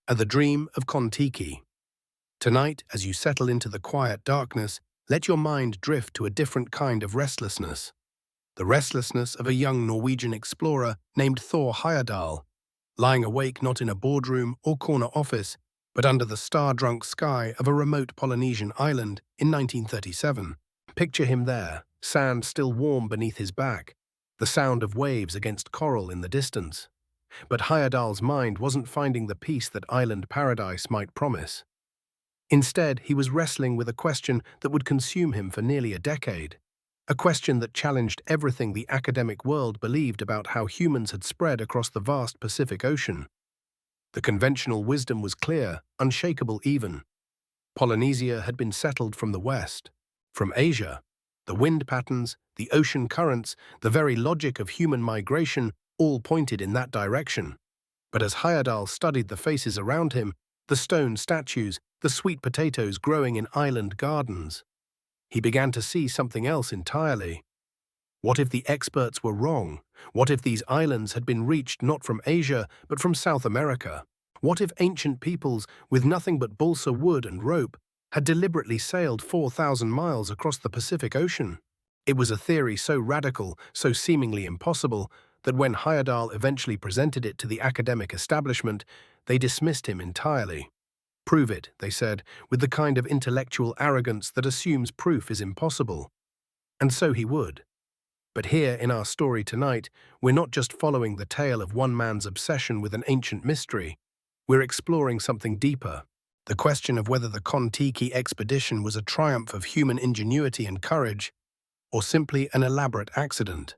and the dream of Kon-Tiki. Tonight, as you settle into the quiet darkness, let your mind drift to a different kind of restlessness. The restlessness of a young Norwegian explorer named Thor Heyerdahl, lying awake not in a boardroom or corner office, but under the star-drunk sky of a remote Polynesian island in 1937. Picture him there, sand still warm beneath his back, the sound of waves against coral in the distance. But Heyerdahl's mind wasn't finding the peace that island paradise might promise. Instead, he was wrestling with a question that would consume him for nearly a decade. A question that challenged everything the academic world believed about how humans had spread across the vast Pacific Ocean. The conventional wisdom was clear, unshakable even. Polynesia had been settled from the west, from Asia. The wind patterns, the ocean currents, the very logic of human migration all pointed in that direction. But as Heyerdahl studied the faces around him, the stone statues, the sweet potatoes growing in island gardens, he began to see something else entirely. What if the experts were wrong? What if these islands had been reached not from Asia, but from South America? What if ancient peoples, with nothing but balsa wood and rope, had deliberately sailed 4,000 miles across the Pacific Ocean? It was a theory so radical, so seemingly impossible, that when Heyerdahl eventually presented it to the academic establishment, they dismissed him entirely. Prove it, they said, with the kind of intellectual arrogance that assumes proof is impossible. And so he would. But here in our story tonight, we're not just following the tale of one man's obsession with an ancient mystery. We're exploring something deeper. The question of whether the Kon-Tiki expedition was a triumph of human ingenuity and courage, or simply an elaborate accident.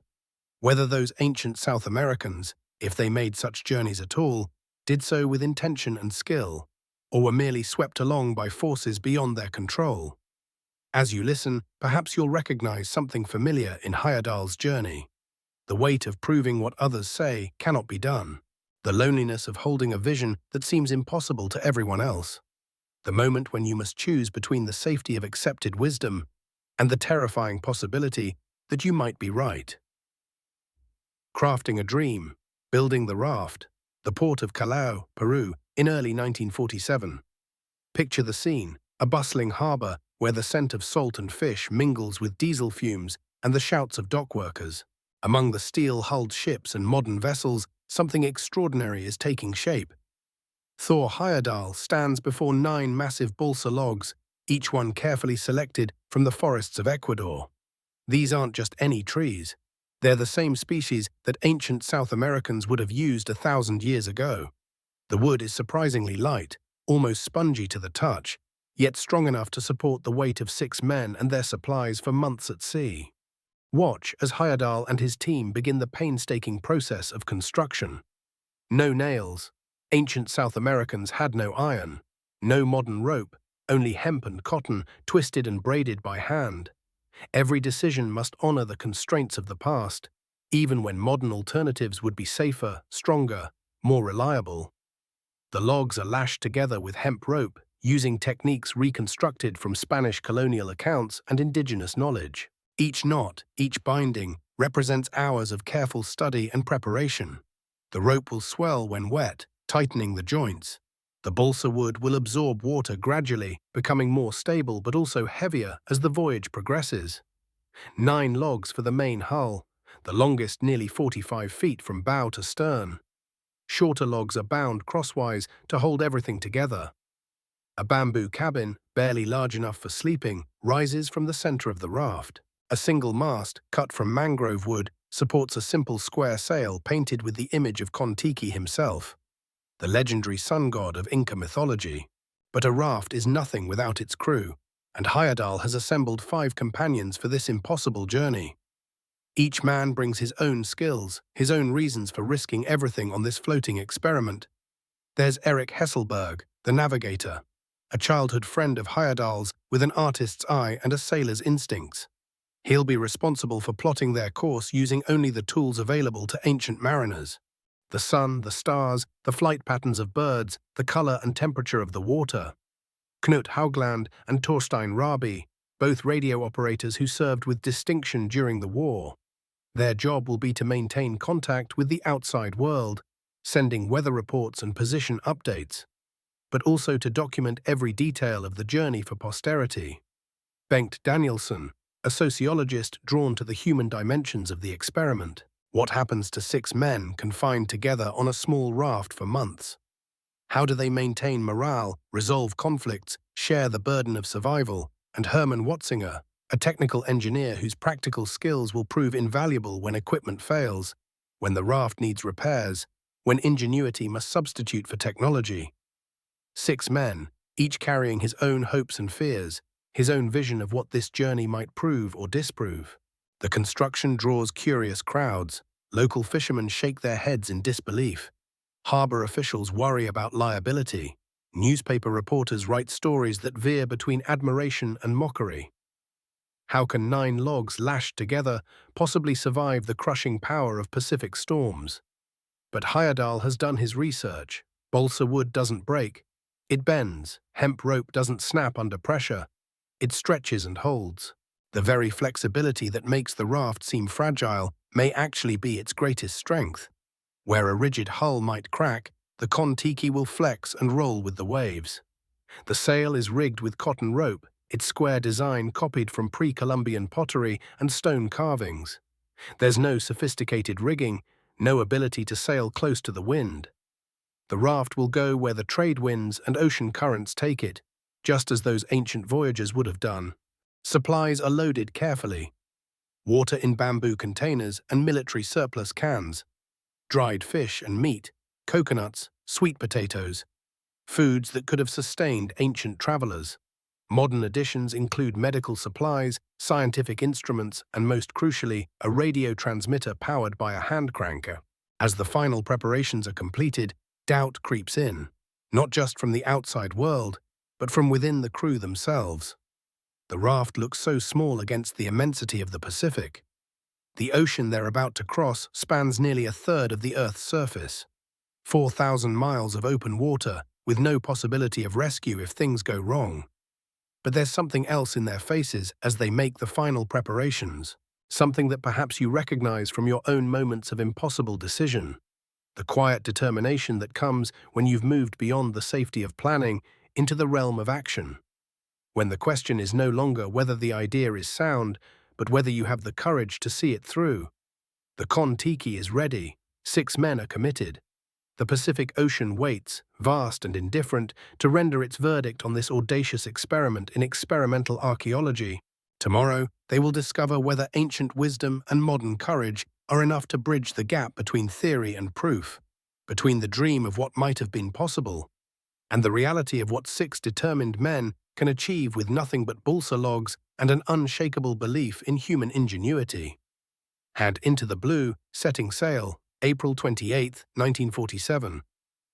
Whether those ancient South Americans, if they made such journeys at all, did so with intention and skill, or were merely swept along by forces beyond their control. As you listen, perhaps you'll recognize something familiar in Heyerdahl's journey. The weight of proving what others say cannot be done. The loneliness of holding a vision that seems impossible to everyone else. The moment when you must choose between the safety of accepted wisdom and the terrifying possibility that you might be right. Crafting a dream, building the raft, the port of Callao, Peru, in early 1947. Picture the scene, a bustling harbor where the scent of salt and fish mingles with diesel fumes and the shouts of dock workers. Among the steel-hulled ships and modern vessels, something extraordinary is taking shape. Thor Heyerdahl stands before 9 massive balsa logs, each one carefully selected from the forests of Ecuador. These aren't just any trees. They're the same species that ancient South Americans would have used 1,000 years ago. The wood is surprisingly light, almost spongy to the touch, yet strong enough to support the weight of 6 men and their supplies for months at sea. Watch as Heyerdahl and his team begin the painstaking process of construction. No nails. Ancient South Americans had no iron. No modern rope, only hemp and cotton, twisted and braided by hand. Every decision must honor the constraints of the past, even when modern alternatives would be safer, stronger, more reliable. The logs are lashed together with hemp rope, using techniques reconstructed from Spanish colonial accounts and indigenous knowledge. Each knot, each binding, represents hours of careful study and preparation. The rope will swell when wet, tightening the joints. The balsa wood will absorb water gradually, becoming more stable but also heavier as the voyage progresses. 9 logs for the main hull, the longest nearly 45 feet from bow to stern. Shorter logs are bound crosswise to hold everything together. A bamboo cabin, barely large enough for sleeping, rises from the center of the raft. A single mast, cut from mangrove wood, supports a simple square sail painted with the image of Kon-Tiki himself, the legendary sun god of Inca mythology. But a raft is nothing without its crew, and Heyerdahl has assembled 5 companions for this impossible journey. Each man brings his own skills, his own reasons for risking everything on this floating experiment. There's Eric Hesselberg, the navigator, a childhood friend of Heyerdahl's with an artist's eye and a sailor's instincts. He'll be responsible for plotting their course using only the tools available to ancient mariners. The sun, the stars, the flight patterns of birds, the color and temperature of the water. Knut Haugland and Torstein Raby, both radio operators who served with distinction during the war. Their job will be to maintain contact with the outside world, sending weather reports and position updates. but also to document every detail of the journey for posterity. Bengt Danielsson, a sociologist drawn to the human dimensions of the experiment. What happens to 6 men confined together on a small raft for months? How do they maintain morale, resolve conflicts, share the burden of survival? And Herman Watzinger, a technical engineer whose practical skills will prove invaluable when equipment fails, when the raft needs repairs, when ingenuity must substitute for technology. 6 men, each carrying his own hopes and fears, his own vision of what this journey might prove or disprove. The construction draws curious crowds. Local fishermen shake their heads in disbelief. Harbor officials worry about liability. Newspaper reporters write stories that veer between admiration and mockery. How can 9 logs lashed together possibly survive the crushing power of Pacific storms? But Heyerdahl has done his research. Balsa wood doesn't break. It bends. Hemp rope doesn't snap under pressure. It stretches and holds. The very flexibility that makes the raft seem fragile may actually be its greatest strength. Where a rigid hull might crack, the Kon-Tiki will flex and roll with the waves. The sail is rigged with cotton rope, its square design copied from pre-Columbian pottery and stone carvings. There's no sophisticated rigging, no ability to sail close to the wind. The raft will go where the trade winds and ocean currents take it, just as those ancient voyagers would have done. Supplies are loaded carefully. Water in bamboo containers and military surplus cans. Dried fish and meat, coconuts, sweet potatoes. Foods that could have sustained ancient travelers. Modern additions include medical supplies, scientific instruments, and most crucially, a radio transmitter powered by a hand cranker. As the final preparations are completed, doubt creeps in, not just from the outside world, but from within the crew themselves. The raft looks so small against the immensity of the Pacific. The ocean they're about to cross spans nearly a third of the Earth's surface. 4,000 miles of open water, with no possibility of rescue if things go wrong. But there's something else in their faces as they make the final preparations, something that perhaps you recognize from your own moments of impossible decision. The quiet determination that comes when you've moved beyond the safety of planning into the realm of action. When the question is no longer whether the idea is sound, but whether you have the courage to see it through. The Kon-Tiki is ready. 6 men are committed. The Pacific Ocean waits, vast and indifferent, to render its verdict on this audacious experiment in experimental archaeology. Tomorrow, they will discover whether ancient wisdom and modern courage are enough to bridge the gap between theory and proof, between the dream of what might have been possible, and the reality of what 6 determined men can achieve with nothing but balsa logs and an unshakable belief in human ingenuity. And Into the Blue, setting sail, April 28, 1947.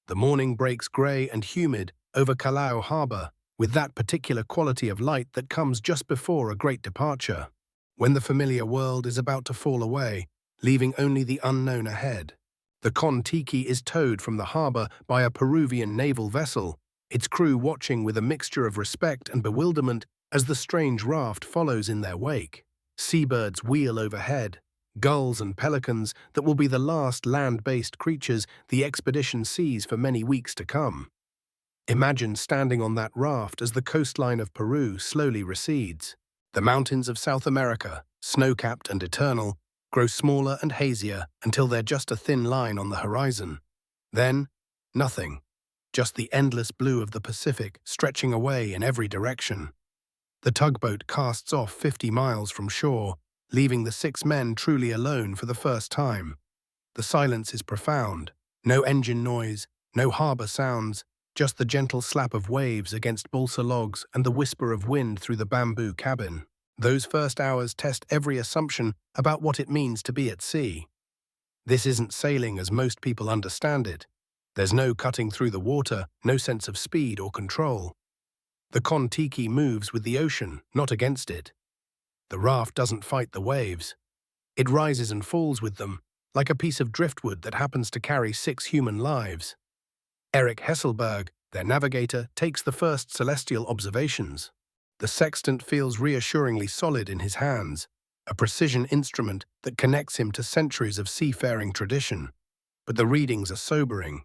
The morning breaks grey and humid over Callao Harbour, with that particular quality of light that comes just before a great departure, when the familiar world is about to fall away, leaving only the unknown ahead. The Kon-Tiki is towed from the harbour by a Peruvian naval vessel, its crew watching with a mixture of respect and bewilderment as the strange raft follows in their wake. Seabirds wheel overhead, gulls and pelicans that will be the last land-based creatures the expedition sees for many weeks to come. Imagine standing on that raft as the coastline of Peru slowly recedes. The mountains of South America, snow-capped and eternal, grow smaller and hazier until they're just a thin line on the horizon. Then, nothing. Just the endless blue of the Pacific stretching away in every direction. The tugboat casts off 50 miles from shore, leaving the 6 men truly alone for the first time. The silence is profound. No engine noise, no harbor sounds, just the gentle slap of waves against balsa logs and the whisper of wind through the bamboo cabin. Those first hours test every assumption about what it means to be at sea. This isn't sailing as most people understand it. There's no cutting through the water, no sense of speed or control. The Kon-Tiki moves with the ocean, not against it. The raft doesn't fight the waves. It rises and falls with them, like a piece of driftwood that happens to carry 6 human lives. Eric Hesselberg, their navigator, takes the first celestial observations. The sextant feels reassuringly solid in his hands, a precision instrument that connects him to centuries of seafaring tradition. But the readings are sobering.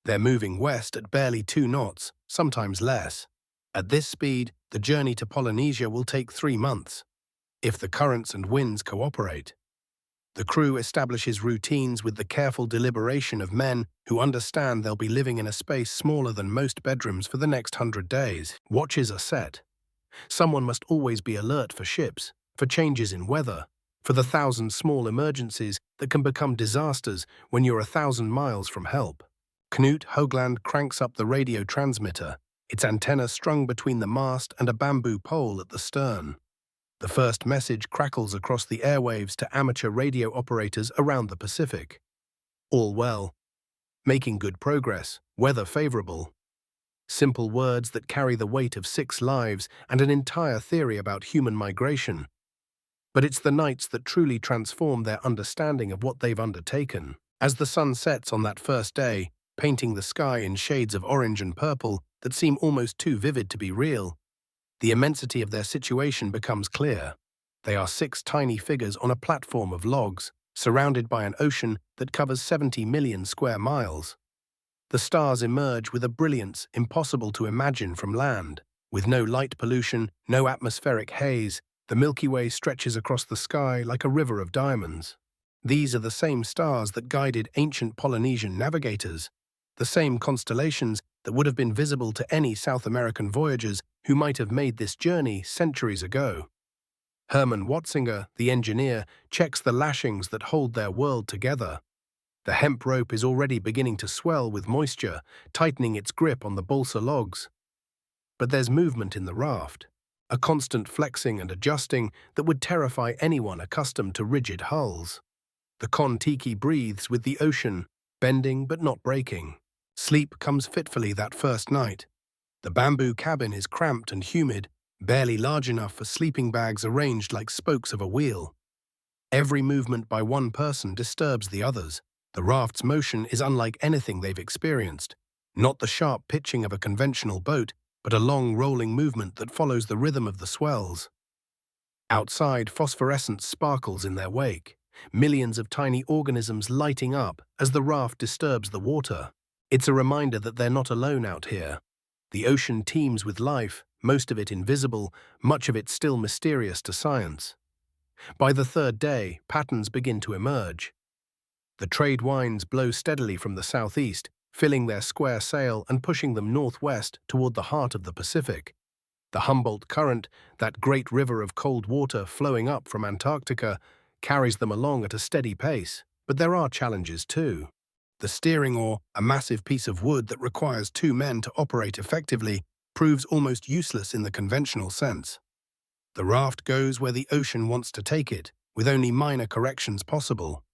They're moving west at barely 2 knots, sometimes less. At this speed, the journey to Polynesia will take 3 months, if the currents and winds cooperate. The crew establishes routines with the careful deliberation of men who understand they'll be living in a space smaller than most bedrooms for the next 100 days. Watches are set. Someone must always be alert for ships, for changes in weather, for the 1,000 small emergencies that can become disasters when you're 1,000 miles from help. Knut Haugland cranks up the radio transmitter, its antenna strung between the mast and a bamboo pole at the stern. The first message crackles across the airwaves to amateur radio operators around the Pacific. All well. Making good progress, weather favorable. Simple words that carry the weight of 6 lives and an entire theory about human migration. But it's the nights that truly transform their understanding of what they've undertaken. As the sun sets on that first day, painting the sky in shades of orange and purple that seem almost too vivid to be real, the immensity of their situation becomes clear. They are 6 tiny figures on a platform of logs, surrounded by an ocean that covers 70 million square miles. The stars emerge with a brilliance impossible to imagine from land. With no light pollution, no atmospheric haze, the Milky Way stretches across the sky like a river of diamonds. These are the same stars that guided ancient Polynesian navigators, the same constellations that would have been visible to any South American voyagers who might have made this journey centuries ago. Herman Watzinger, the engineer, checks the lashings that hold their world together. The hemp rope is already beginning to swell with moisture, tightening its grip on the balsa logs. But there's movement in the raft, a constant flexing and adjusting that would terrify anyone accustomed to rigid hulls. The Kon-Tiki breathes with the ocean, bending but not breaking. Sleep comes fitfully that first night. The bamboo cabin is cramped and humid, barely large enough for sleeping bags arranged like spokes of a wheel. Every movement by one person disturbs the others. The raft's motion is unlike anything they've experienced. Not the sharp pitching of a conventional boat, but a long rolling movement that follows the rhythm of the swells. Outside, phosphorescence sparkles in their wake, millions of tiny organisms lighting up as the raft disturbs the water. It's a reminder that they're not alone out here. The ocean teems with life, most of it invisible, much of it still mysterious to science. By the 3rd day, patterns begin to emerge. The trade winds blow steadily from the southeast, filling their square sail and pushing them northwest toward the heart of the Pacific. The Humboldt Current, that great river of cold water flowing up from Antarctica, carries them along at a steady pace. But there are challenges too. The steering oar, a massive piece of wood that requires 2 men to operate effectively, proves almost useless in the conventional sense. The raft goes where the ocean wants to take it, with only minor corrections possible.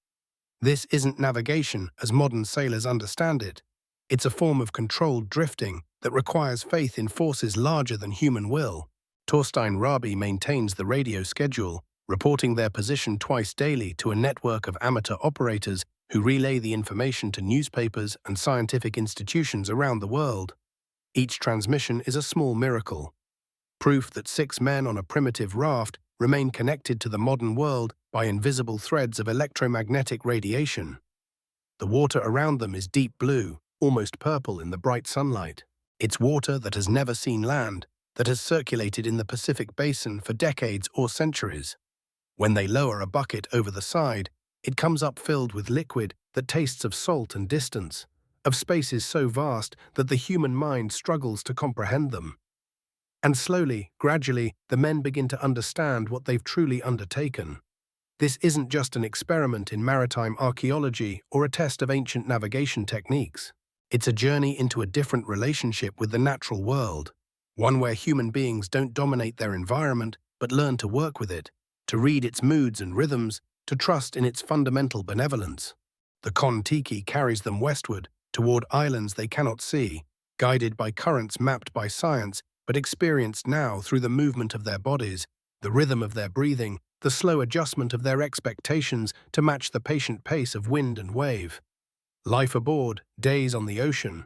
This isn't navigation as modern sailors understand it. It's a form of controlled drifting that requires faith in forces larger than human will. Torstein Rabi maintains the radio schedule, reporting their position twice daily to a network of amateur operators who relay the information to newspapers and scientific institutions around the world. Each transmission is a small miracle, proof that 6 men on a primitive raft remain connected to the modern world by invisible threads of electromagnetic radiation. The water around them is deep blue, almost purple in the bright sunlight. It's water that has never seen land, that has circulated in the Pacific Basin for decades or centuries. When they lower a bucket over the side, it comes up filled with liquid that tastes of salt and distance, of spaces so vast that the human mind struggles to comprehend them. And slowly, gradually, the men begin to understand what they've truly undertaken. This isn't just an experiment in maritime archaeology or a test of ancient navigation techniques. It's a journey into a different relationship with the natural world, one where human beings don't dominate their environment but learn to work with it, to read its moods and rhythms, to trust in its fundamental benevolence. The Kon-Tiki carries them westward, toward islands they cannot see, guided by currents mapped by science but experienced now through the movement of their bodies, the rhythm of their breathing, the slow adjustment of their expectations to match the patient pace of wind and wave. Life aboard, days on the ocean.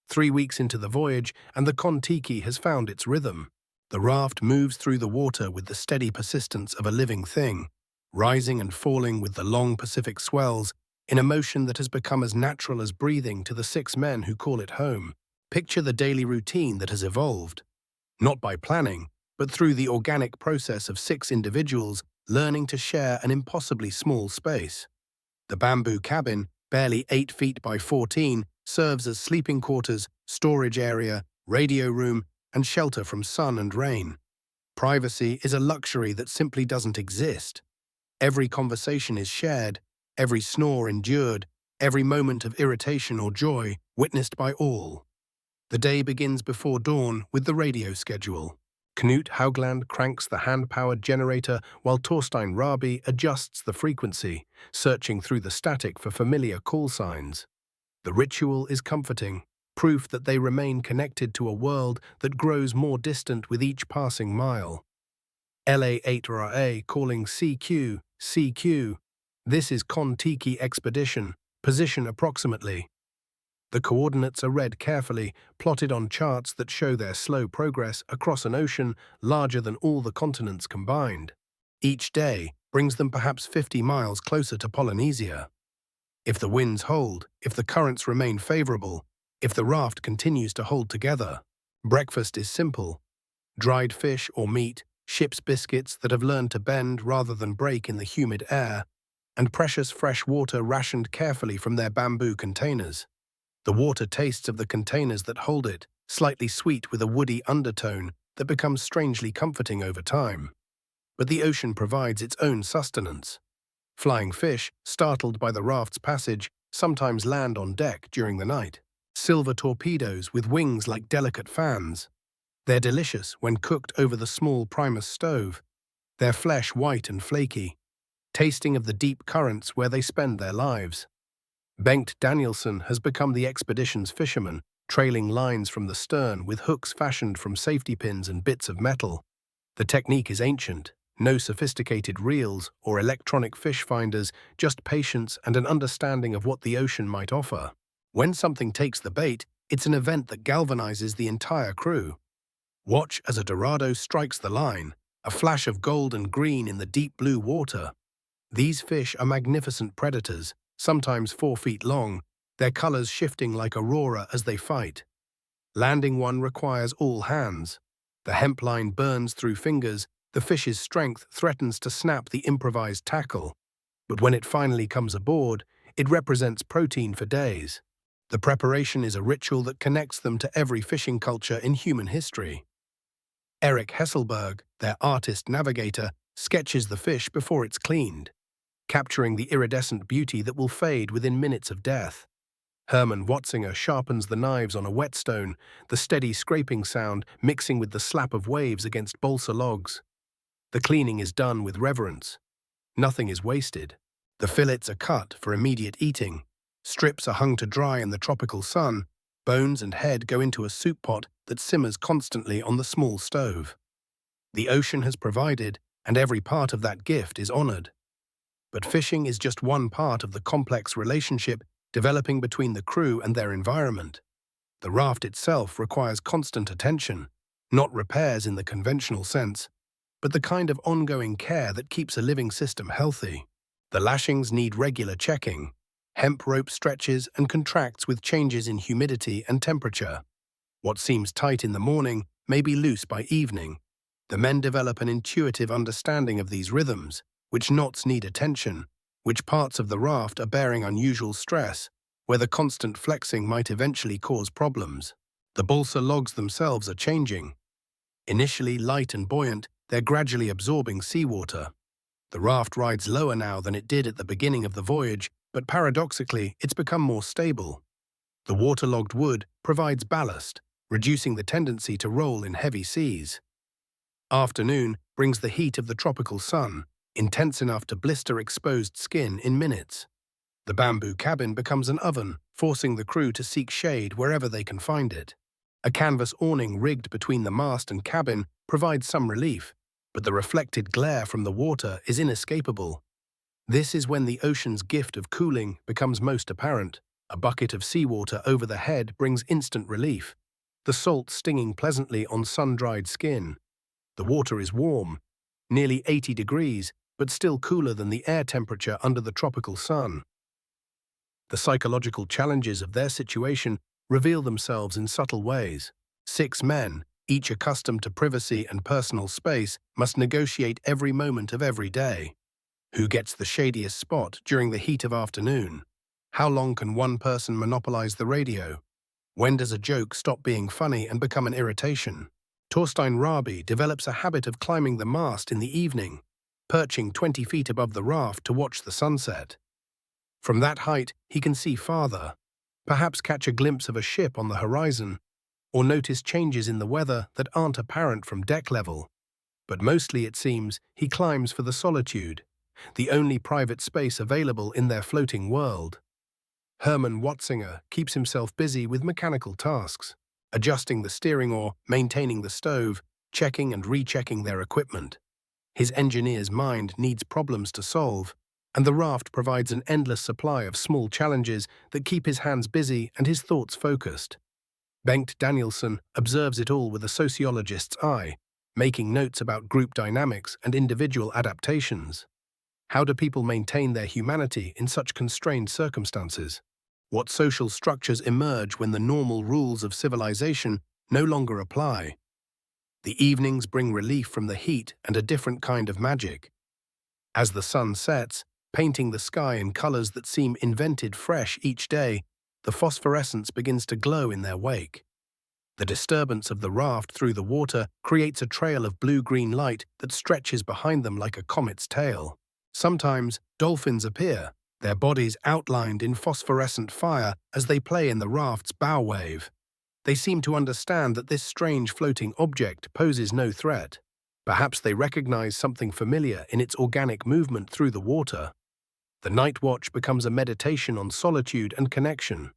3 weeks into the voyage, and the Kon-Tiki has found its rhythm. The raft moves through the water with the steady persistence of a living thing, rising and falling with the long Pacific swells, in a motion that has become as natural as breathing to the 6 men who call it home. Picture the daily routine that has evolved, not by planning, but through the organic process of 6 individuals learning to share an impossibly small space. The bamboo cabin, barely 8 feet by 14, serves as sleeping quarters, storage area, radio room, and shelter from sun and rain. Privacy is a luxury that simply doesn't exist. Every conversation is shared, every snore endured, every moment of irritation or joy witnessed by all. The day begins before dawn with the radio schedule. Knut Haugland cranks the hand-powered generator while Torstein Rabi adjusts the frequency, searching through the static for familiar call signs. The ritual is comforting, proof that they remain connected to a world that grows more distant with each passing mile. LA8RA calling CQ, CQ. This is Kon-Tiki expedition, position approximately. The coordinates are read carefully, plotted on charts that show their slow progress across an ocean larger than all the continents combined. Each day brings them perhaps 50 miles closer to Polynesia. If the winds hold, if the currents remain favorable, if the raft continues to hold together, breakfast is simple. Dried fish or meat, ship's biscuits that have learned to bend rather than break in the humid air, and precious fresh water rationed carefully from their bamboo containers. The water tastes of the containers that hold it, slightly sweet with a woody undertone that becomes strangely comforting over time. But the ocean provides its own sustenance. Flying fish, startled by the raft's passage, sometimes land on deck during the night. Silver torpedoes with wings like delicate fans. They're delicious when cooked over the small primus stove, their flesh white and flaky, tasting of the deep currents where they spend their lives. Bengt Danielsen has become the expedition's fisherman, trailing lines from the stern with hooks fashioned from safety pins and bits of metal. The technique is ancient, no sophisticated reels or electronic fish finders, just patience and an understanding of what the ocean might offer. When something takes the bait, it's an event that galvanizes the entire crew. Watch as a dorado strikes the line, a flash of gold and green in the deep blue water. These fish are magnificent predators, sometimes 4 feet long, their colors shifting like aurora as they fight. Landing one requires all hands. The hemp line burns through fingers, the fish's strength threatens to snap the improvised tackle. But when it finally comes aboard, it represents protein for days. The preparation is a ritual that connects them to every fishing culture in human history. Eric Hesselberg, their artist navigator, sketches the fish before it's cleaned, capturing the iridescent beauty that will fade within minutes of death. Herman Watzinger sharpens the knives on a whetstone, the steady scraping sound mixing with the slap of waves against balsa logs. The cleaning is done with reverence. Nothing is wasted. The fillets are cut for immediate eating. Strips are hung to dry in the tropical sun. Bones and head go into a soup pot that simmers constantly on the small stove. The ocean has provided, and every part of that gift is honored. But fishing is just one part of the complex relationship developing between the crew and their environment. The raft itself requires constant attention, not repairs in the conventional sense, but the kind of ongoing care that keeps a living system healthy. The lashings need regular checking. Hemp rope stretches and contracts with changes in humidity and temperature. What seems tight in the morning may be loose by evening. The men develop an intuitive understanding of these rhythms, which knots need attention, which parts of the raft are bearing unusual stress, where the constant flexing might eventually cause problems. The balsa logs themselves are changing. Initially light and buoyant, they're gradually absorbing seawater. The raft rides lower now than it did at the beginning of the voyage, but paradoxically, it's become more stable. The waterlogged wood provides ballast, reducing the tendency to roll in heavy seas. Afternoon brings the heat of the tropical sun, intense enough to blister exposed skin in minutes. The bamboo cabin becomes an oven, forcing the crew to seek shade wherever they can find it. A canvas awning rigged between the mast and cabin provides some relief, but the reflected glare from the water is inescapable. This is when the ocean's gift of cooling becomes most apparent. A bucket of seawater over the head brings instant relief, the salt stinging pleasantly on sun-dried skin. The water is warm, nearly 80 degrees, but still cooler than the air temperature under the tropical sun. The psychological challenges of their situation reveal themselves in subtle ways. 6 men, each accustomed to privacy and personal space, must negotiate every moment of every day. Who gets the shadiest spot during the heat of afternoon? How long can one person monopolize the radio? When does a joke stop being funny and become an irritation? Torstein Rabi develops a habit of climbing the mast in the evening, perching 20 feet above the raft to watch the sunset. From that height, he can see farther, perhaps catch a glimpse of a ship on the horizon, or notice changes in the weather that aren't apparent from deck level. But mostly, it seems, he climbs for the solitude, the only private space available in their floating world. Hermann Watzinger keeps himself busy with mechanical tasks, adjusting the steering oar, maintaining the stove, checking and rechecking their equipment. His engineer's mind needs problems to solve, and the raft provides an endless supply of small challenges that keep his hands busy and his thoughts focused. Bengt Danielsson observes it all with a sociologist's eye, making notes about group dynamics and individual adaptations. How do people maintain their humanity in such constrained circumstances? What social structures emerge when the normal rules of civilization no longer apply? The evenings bring relief from the heat and a different kind of magic. As the sun sets, painting the sky in colors that seem invented fresh each day, the phosphorescence begins to glow in their wake. The disturbance of the raft through the water creates a trail of blue-green light that stretches behind them like a comet's tail. Sometimes, dolphins appear, their bodies outlined in phosphorescent fire as they play in the raft's bow wave. They seem to understand that this strange floating object poses no threat. Perhaps they recognize something familiar in its organic movement through the water. The night watch becomes a meditation on solitude and connection.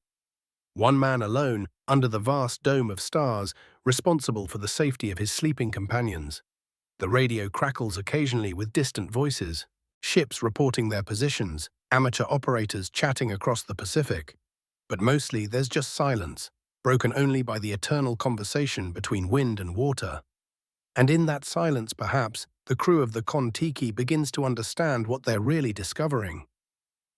One man alone, under the vast dome of stars, responsible for the safety of his sleeping companions. The radio crackles occasionally with distant voices, ships reporting their positions, amateur operators chatting across the Pacific. But mostly there's just silence, broken only by the eternal conversation between wind and water. And in that silence, perhaps, the crew of the Kon-Tiki begins to understand what they're really discovering.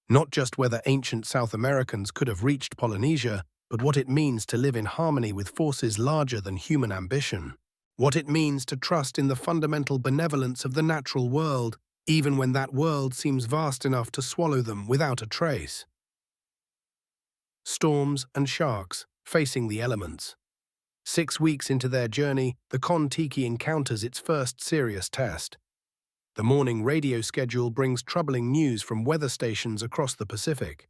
Not just whether ancient South Americans could have reached Polynesia, but what it means to live in harmony with forces larger than human ambition. What it means to trust in the fundamental benevolence of the natural world, even when that world seems vast enough to swallow them without a trace. Storms and sharks, facing the elements. 6 weeks into their journey, the Kon-Tiki encounters its first serious test. The morning radio schedule brings troubling news from weather stations across the Pacific.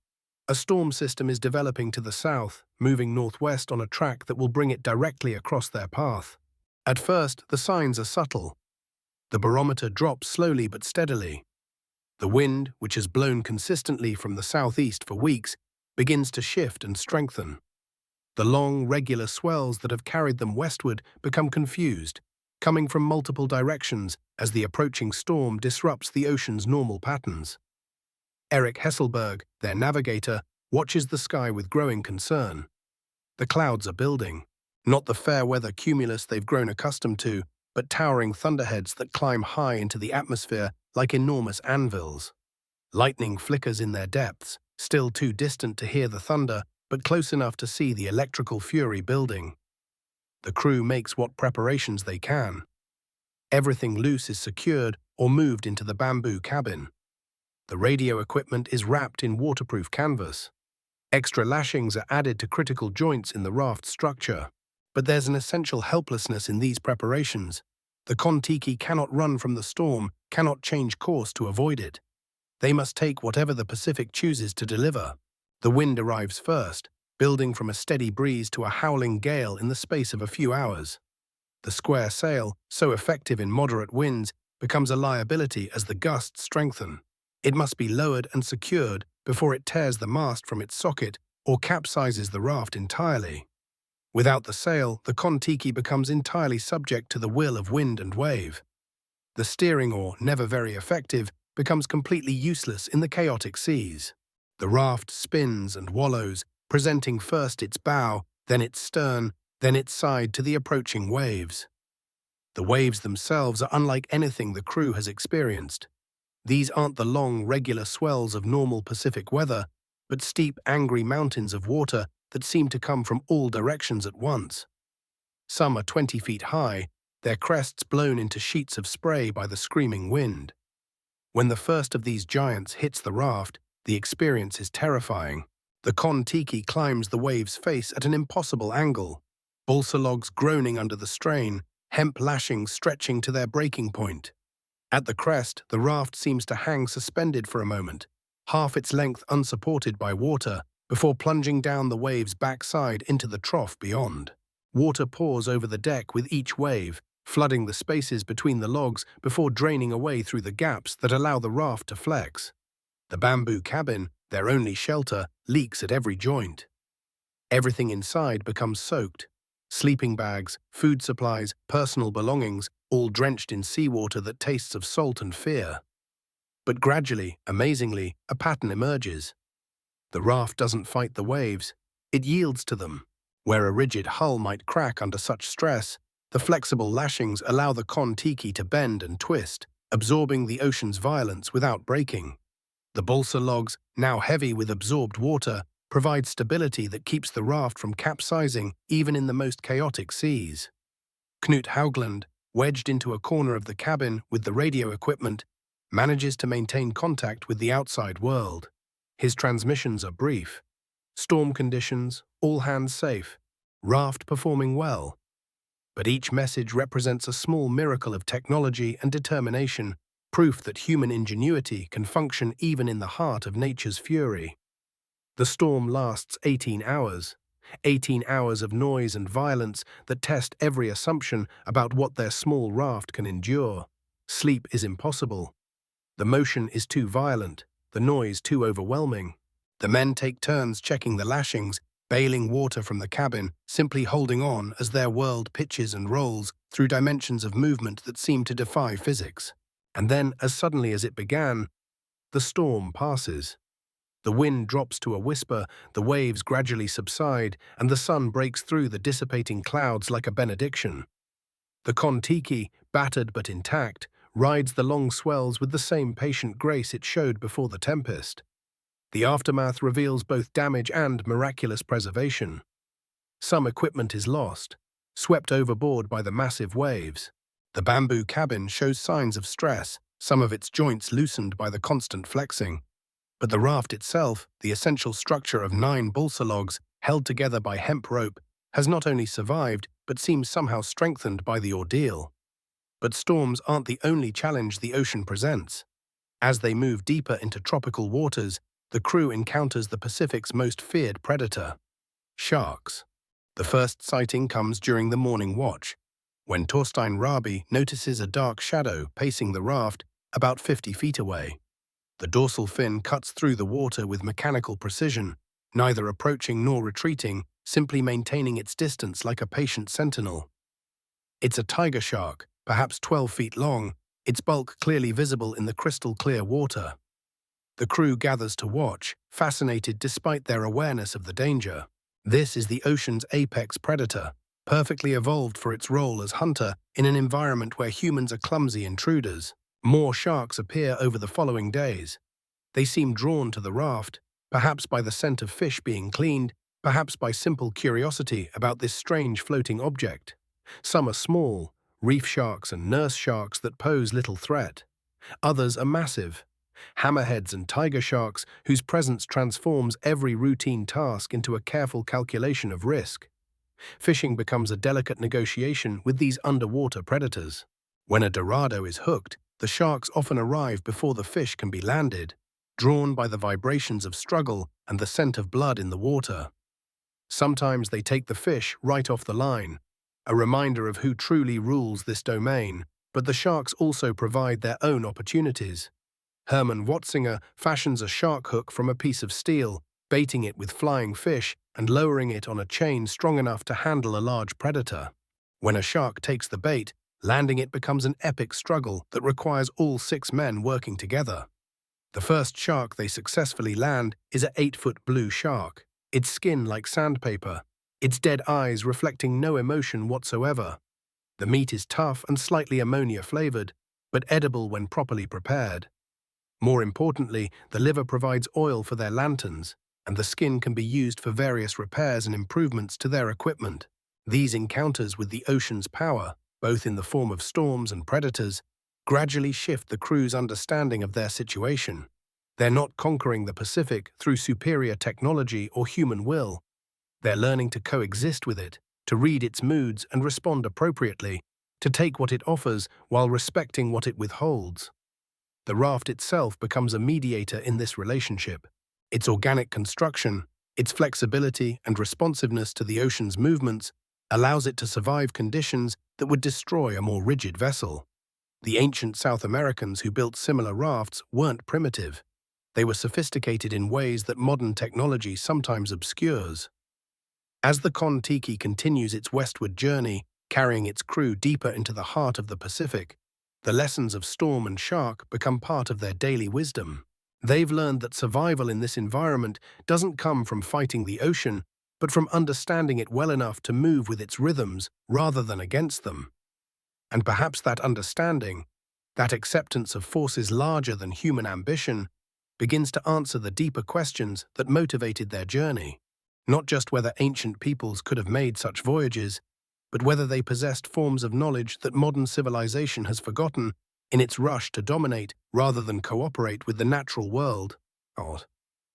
A storm system is developing to the south, moving northwest on a track that will bring it directly across their path. At first, the signs are subtle. The barometer drops slowly but steadily. The wind, which has blown consistently from the southeast for weeks, begins to shift and strengthen. The long, regular swells that have carried them westward become confused, coming from multiple directions as the approaching storm disrupts the ocean's normal patterns. Eric Hesselberg, their navigator, watches the sky with growing concern. The clouds are building, not the fair weather cumulus they've grown accustomed to, but towering thunderheads that climb high into the atmosphere like enormous anvils. Lightning flickers in their depths, still too distant to hear the thunder, but close enough to see the electrical fury building. The crew makes what preparations they can. Everything loose is secured or moved into the bamboo cabin. The radio equipment is wrapped in waterproof canvas. Extra lashings are added to critical joints in the raft structure. But there's an essential helplessness in these preparations. The Kon-Tiki cannot run from the storm, cannot change course to avoid it. They must take whatever the Pacific chooses to deliver. The wind arrives first, building from a steady breeze to a howling gale in the space of a few hours. The square sail, so effective in moderate winds, becomes a liability as the gusts strengthen. It must be lowered and secured before it tears the mast from its socket or capsizes the raft entirely. Without the sail, the Kon-Tiki becomes entirely subject to the will of wind and wave. The steering oar, never very effective, becomes completely useless in the chaotic seas. The raft spins and wallows, presenting first its bow, then its stern, then its side to the approaching waves. The waves themselves are unlike anything the crew has experienced. These aren't the long, regular swells of normal Pacific weather, but steep, angry mountains of water that seem to come from all directions at once. Some are 20 feet high, their crests blown into sheets of spray by the screaming wind. When the first of these giants hits the raft, the experience is terrifying. The Kon-Tiki climbs the wave's face at an impossible angle, balsa logs groaning under the strain, hemp lashings stretching to their breaking point. At the crest, the raft seems to hang suspended for a moment, half its length unsupported by water, before plunging down the wave's backside into the trough beyond. Water pours over the deck with each wave, flooding the spaces between the logs before draining away through the gaps that allow the raft to flex. The bamboo cabin, their only shelter, leaks at every joint. Everything inside becomes soaked. Sleeping bags, food supplies, personal belongings, all drenched in seawater that tastes of salt and fear. But gradually, amazingly, a pattern emerges. The raft doesn't fight the waves, it yields to them. Where a rigid hull might crack under such stress, the flexible lashings allow the Kon-Tiki to bend and twist, absorbing the ocean's violence without breaking. The balsa logs, now heavy with absorbed water, provide stability that keeps the raft from capsizing even in the most chaotic seas. Knut Haugland, wedged into a corner of the cabin with the radio equipment, manages to maintain contact with the outside world. His transmissions are brief. Storm conditions, all hands safe, raft performing well. But each message represents a small miracle of technology and determination, proof that human ingenuity can function even in the heart of nature's fury. The storm lasts 18 hours. 18 hours of noise and violence that test every assumption about what their small raft can endure. Sleep is impossible. The motion is too violent, the noise too overwhelming. The men take turns checking the lashings, bailing water from the cabin, simply holding on as their world pitches and rolls through dimensions of movement that seem to defy physics. And then, as suddenly as it began, the storm passes. The wind drops to a whisper, the waves gradually subside, and the sun breaks through the dissipating clouds like a benediction. The Kon-Tiki, battered but intact, rides the long swells with the same patient grace it showed before the tempest. The aftermath reveals both damage and miraculous preservation. Some equipment is lost, swept overboard by the massive waves. The bamboo cabin shows signs of stress, some of its joints loosened by the constant flexing. But the raft itself, the essential structure of 9 balsa logs held together by hemp rope, has not only survived but seems somehow strengthened by the ordeal. But storms aren't the only challenge the ocean presents. As they move deeper into tropical waters, the crew encounters the Pacific's most feared predator: sharks. The first sighting comes during the morning watch, when Torstein Rabi notices a dark shadow pacing the raft about 50 feet away. The dorsal fin cuts through the water with mechanical precision, neither approaching nor retreating, simply maintaining its distance like a patient sentinel. It's a tiger shark, perhaps 12 feet long, its bulk clearly visible in the crystal-clear water. The crew gathers to watch, fascinated despite their awareness of the danger. This is the ocean's apex predator, perfectly evolved for its role as hunter in an environment where humans are clumsy intruders. More sharks appear over the following days. They seem drawn to the raft, perhaps by the scent of fish being cleaned, perhaps by simple curiosity about this strange floating object. Some are small, reef sharks and nurse sharks that pose little threat. Others are massive, hammerheads and tiger sharks whose presence transforms every routine task into a careful calculation of risk. Fishing becomes a delicate negotiation with these underwater predators. When a dorado is hooked, the sharks often arrive before the fish can be landed, drawn by the vibrations of struggle and the scent of blood in the water. Sometimes they take the fish right off the line, a reminder of who truly rules this domain, but the sharks also provide their own opportunities. Herman Watzinger fashions a shark hook from a piece of steel, baiting it with flying fish and lowering it on a chain strong enough to handle a large predator. When a shark takes the bait, landing it becomes an epic struggle that requires all 6 men working together. The first shark they successfully land is an 8-foot blue shark, its skin like sandpaper, its dead eyes reflecting no emotion whatsoever. The meat is tough and slightly ammonia-flavored, but edible when properly prepared. More importantly, the liver provides oil for their lanterns, and the skin can be used for various repairs and improvements to their equipment. These encounters with the ocean's power, both in the form of storms and predators, gradually shift the crew's understanding of their situation. They're not conquering the Pacific through superior technology or human will. They're learning to coexist with it, to read its moods and respond appropriately, to take what it offers while respecting what it withholds. The raft itself becomes a mediator in this relationship. Its organic construction, its flexibility and responsiveness to the ocean's movements allows it to survive conditions that would destroy a more rigid vessel. The ancient South Americans who built similar rafts weren't primitive. They were sophisticated in ways that modern technology sometimes obscures. As the Kon-Tiki continues its westward journey, carrying its crew deeper into the heart of the Pacific, the lessons of storm and shark become part of their daily wisdom. They've learned that survival in this environment doesn't come from fighting the ocean, but from understanding it well enough to move with its rhythms rather than against them. And perhaps that understanding, that acceptance of forces larger than human ambition, begins to answer the deeper questions that motivated their journey. Not just whether ancient peoples could have made such voyages, but whether they possessed forms of knowledge that modern civilization has forgotten in its rush to dominate rather than cooperate with the natural world.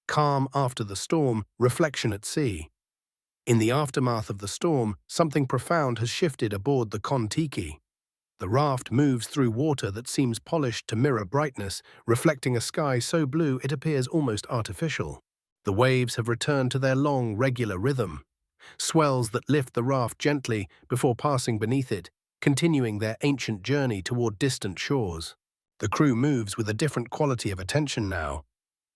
Calm after the storm, reflection at sea. In the aftermath of the storm, something profound has shifted aboard the Kon-Tiki. The raft moves through water that seems polished to mirror brightness, reflecting a sky so blue it appears almost artificial. The waves have returned to their long, regular rhythm, swells that lift the raft gently before passing beneath it, continuing their ancient journey toward distant shores. The crew moves with a different quality of attention now.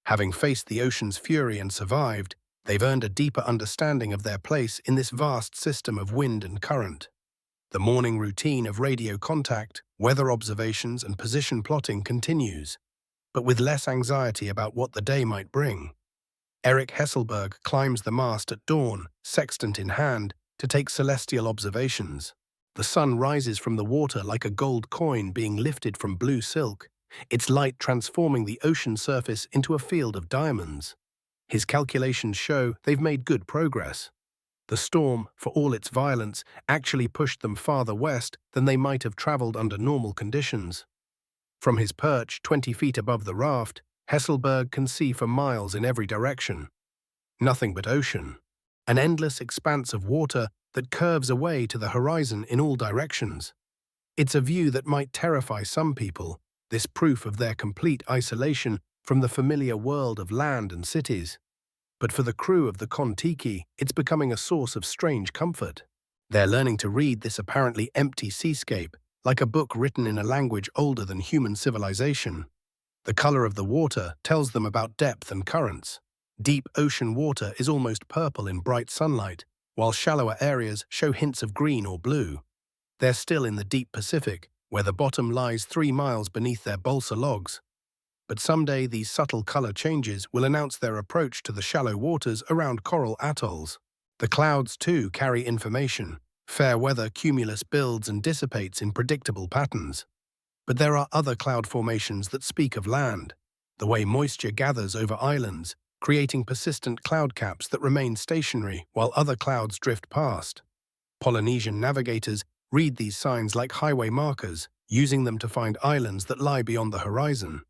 Having faced the ocean's fury and survived, they've earned a deeper understanding of their place in this vast system of wind and current. The morning routine of radio contact, weather observations, and position plotting continues, but with less anxiety about what the day might bring. Eric Hesselberg climbs the mast at dawn, sextant in hand, to take celestial observations. The sun rises from the water like a gold coin being lifted from blue silk, its light transforming the ocean surface into a field of diamonds. His calculations show they've made good progress. The storm, for all its violence, actually pushed them farther west than they might have traveled under normal conditions. From his perch 20 feet above the raft, Hesselberg can see for miles in every direction. Nothing but ocean. An endless expanse of water that curves away to the horizon in all directions. It's a view that might terrify some people, this proof of their complete isolation from the familiar world of land and cities. But for the crew of the Kon-Tiki, it's becoming a source of strange comfort. They're learning to read this apparently empty seascape, like a book written in a language older than human civilization. The color of the water tells them about depth and currents. Deep ocean water is almost purple in bright sunlight, while shallower areas show hints of green or blue. They're still in the deep Pacific, where the bottom lies 3 miles beneath their balsa logs. But someday these subtle color changes will announce their approach to the shallow waters around coral atolls. The clouds, too, carry information. Fair weather cumulus builds and dissipates in predictable patterns. But there are other cloud formations that speak of land, the way moisture gathers over islands, creating persistent cloud caps that remain stationary while other clouds drift past. Polynesian navigators read these signs like highway markers, using them to find islands that lie beyond the horizon.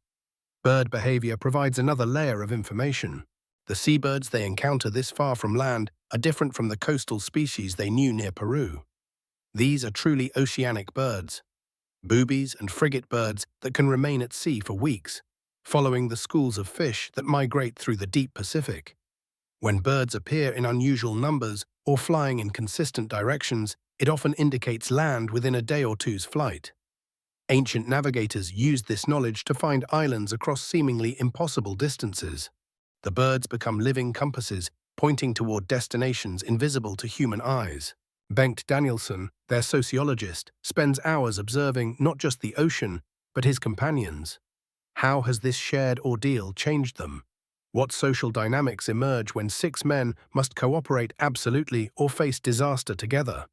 Bird behavior provides another layer of information. The seabirds they encounter this far from land are different from the coastal species they knew near Peru. These are truly oceanic birds, boobies and frigate birds that can remain at sea for weeks, following the schools of fish that migrate through the deep Pacific. When birds appear in unusual numbers or flying in consistent directions, it often indicates land within a day or two's flight. Ancient navigators used this knowledge to find islands across seemingly impossible distances. The birds become living compasses, pointing toward destinations invisible to human eyes. Bengt Danielsson, their sociologist, spends hours observing not just the ocean, but his companions. How has this shared ordeal changed them? What social dynamics emerge when 6 men must cooperate absolutely or face disaster together?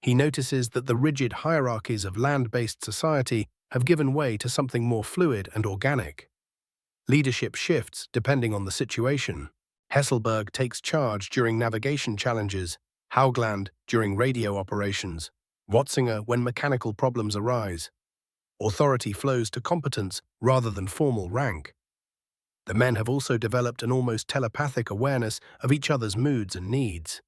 He notices that the rigid hierarchies of land-based society have given way to something more fluid and organic. Leadership shifts depending on the situation. Hesselberg takes charge during navigation challenges, Haugland during radio operations, Watzinger when mechanical problems arise. Authority flows to competence rather than formal rank. The men have also developed an almost telepathic awareness of each other's moods and needs.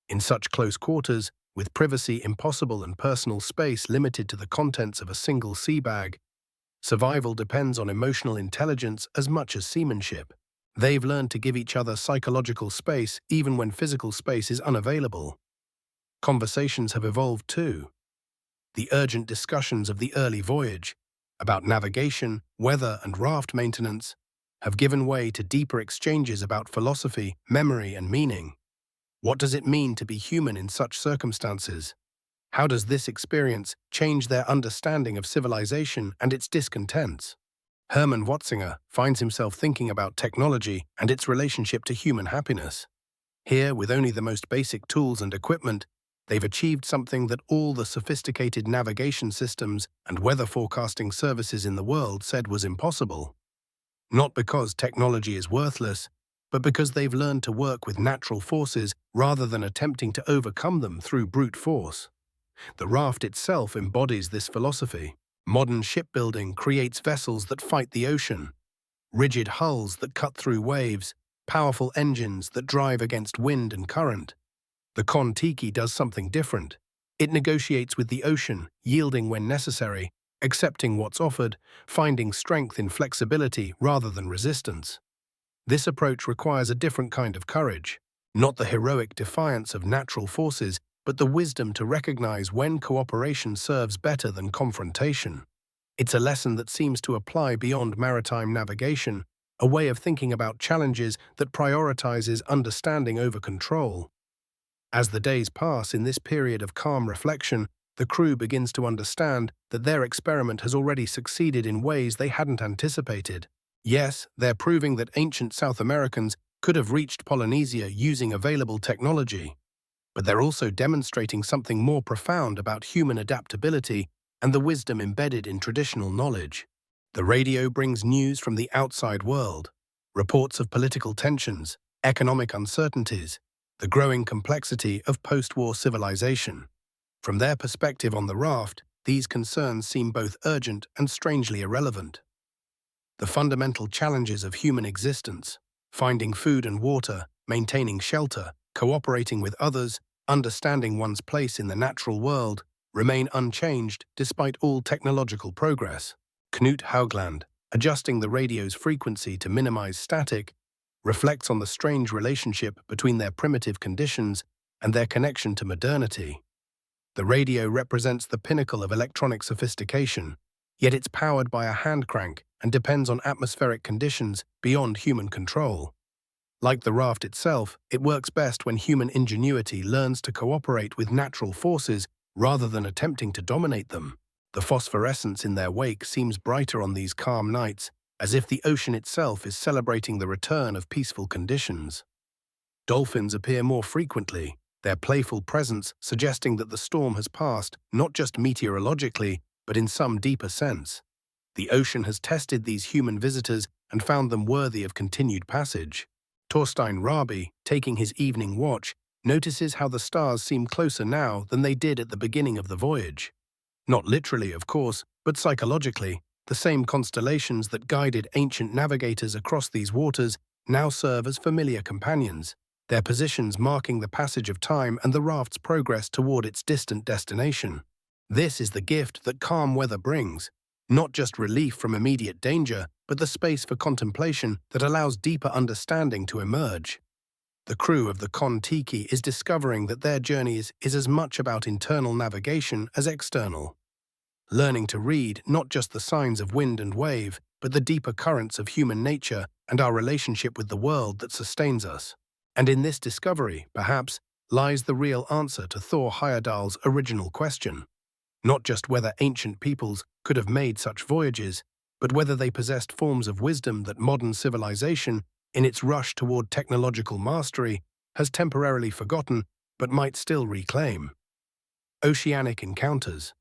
In such close quarters, with privacy impossible and personal space limited to the contents of a single sea bag, survival depends on emotional intelligence as much as seamanship. They've learned to give each other psychological space even when physical space is unavailable. Conversations have evolved too. The urgent discussions of the early voyage, about navigation, weather, and raft maintenance, have given way to deeper exchanges about philosophy, memory, and meaning. What does it mean to be human in such circumstances? How does this experience change their understanding of civilization and its discontents? Hermann Watzinger finds himself thinking about technology and its relationship to human happiness. Here, with only the most basic tools and equipment, they've achieved something that all the sophisticated navigation systems and weather forecasting services in the world said was impossible. Not because technology is worthless, but because they've learned to work with natural forces rather than attempting to overcome them through brute force. The raft itself embodies this philosophy. Modern shipbuilding creates vessels that fight the ocean, rigid hulls that cut through waves, powerful engines that drive against wind and current. The Kon-Tiki does something different. It negotiates with the ocean, yielding when necessary, accepting what's offered, finding strength in flexibility rather than resistance. This approach requires a different kind of courage, not the heroic defiance of natural forces, but the wisdom to recognize when cooperation serves better than confrontation. It's a lesson that seems to apply beyond maritime navigation, a way of thinking about challenges that prioritizes understanding over control. As the days pass in this period of calm reflection, the crew begins to understand that their experiment has already succeeded in ways they hadn't anticipated. Yes, they're proving that ancient South Americans could have reached Polynesia using available technology, but they're also demonstrating something more profound about human adaptability and the wisdom embedded in traditional knowledge. The radio brings news from the outside world, reports of political tensions, economic uncertainties, the growing complexity of post-war civilization. From their perspective on the raft, these concerns seem both urgent and strangely irrelevant. The fundamental challenges of human existence, finding food and water, maintaining shelter, cooperating with others, understanding one's place in the natural world, remain unchanged despite all technological progress. Knut Haugland, adjusting the radio's frequency to minimize static, reflects on the strange relationship between their primitive conditions and their connection to modernity. The radio represents the pinnacle of electronic sophistication, yet it's powered by a hand crank and depends on atmospheric conditions beyond human control. Like the raft itself, it works best when human ingenuity learns to cooperate with natural forces rather than attempting to dominate them. The phosphorescence in their wake seems brighter on these calm nights, as if the ocean itself is celebrating the return of peaceful conditions. Dolphins appear more frequently, their playful presence suggesting that the storm has passed, not just meteorologically, but in some deeper sense. The ocean has tested these human visitors and found them worthy of continued passage. Torstein Rabi, taking his evening watch, notices how the stars seem closer now than they did at the beginning of the voyage. Not literally, of course, but psychologically, the same constellations that guided ancient navigators across these waters now serve as familiar companions, their positions marking the passage of time and the raft's progress toward its distant destination. This is the gift that calm weather brings, not just relief from immediate danger, but the space for contemplation that allows deeper understanding to emerge. The crew of the Kon-Tiki is discovering that their journey is as much about internal navigation as external. Learning to read not just the signs of wind and wave, but the deeper currents of human nature and our relationship with the world that sustains us. And in this discovery, perhaps, lies the real answer to Thor Heyerdahl's original question. Not just whether ancient peoples could have made such voyages, but whether they possessed forms of wisdom that modern civilization, in its rush toward technological mastery, has temporarily forgotten but might still reclaim. Oceanic encounters.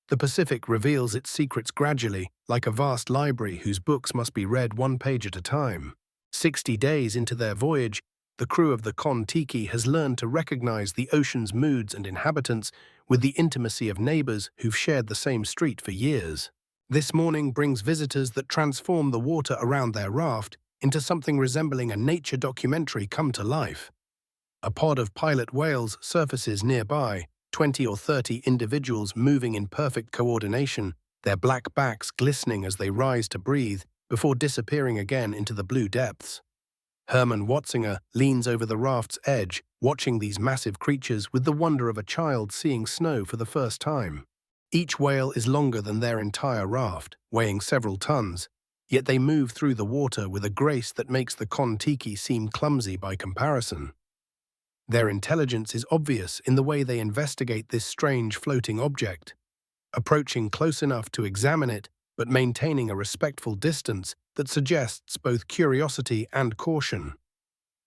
The Pacific reveals its secrets gradually, like a vast library whose books must be read one page at a time. 60 days into their voyage, the crew of the Kon-Tiki has learned to recognize the ocean's moods and inhabitants with the intimacy of neighbors who've shared the same street for years. This morning brings visitors that transform the water around their raft into something resembling a nature documentary come to life. A pod of pilot whales surfaces nearby, 20 or 30 individuals moving in perfect coordination, their black backs glistening as they rise to breathe before disappearing again into the blue depths. Herman Watzinger leans over the raft's edge, watching these massive creatures with the wonder of a child seeing snow for the first time. Each whale is longer than their entire raft, weighing several tons, yet they move through the water with a grace that makes the Kon-Tiki seem clumsy by comparison. Their intelligence is obvious in the way they investigate this strange floating object, approaching close enough to examine it but maintaining a respectful distance that suggests both curiosity and caution.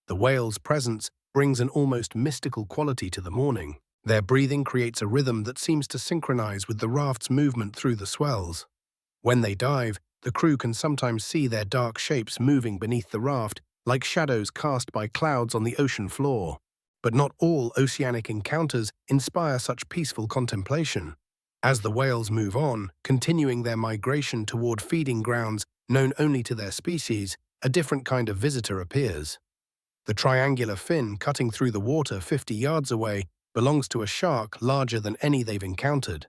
The whale's presence brings an almost mystical quality to the morning. Their breathing creates a rhythm that seems to synchronize with the raft's movement through the swells. When they dive, the crew can sometimes see their dark shapes moving beneath the raft, like shadows cast by clouds on the ocean floor. But not all oceanic encounters inspire such peaceful contemplation. As the whales move on, continuing their migration toward feeding grounds known only to their species, a different kind of visitor appears. The triangular fin cutting through the water 50 yards away belongs to a shark larger than any they've encountered,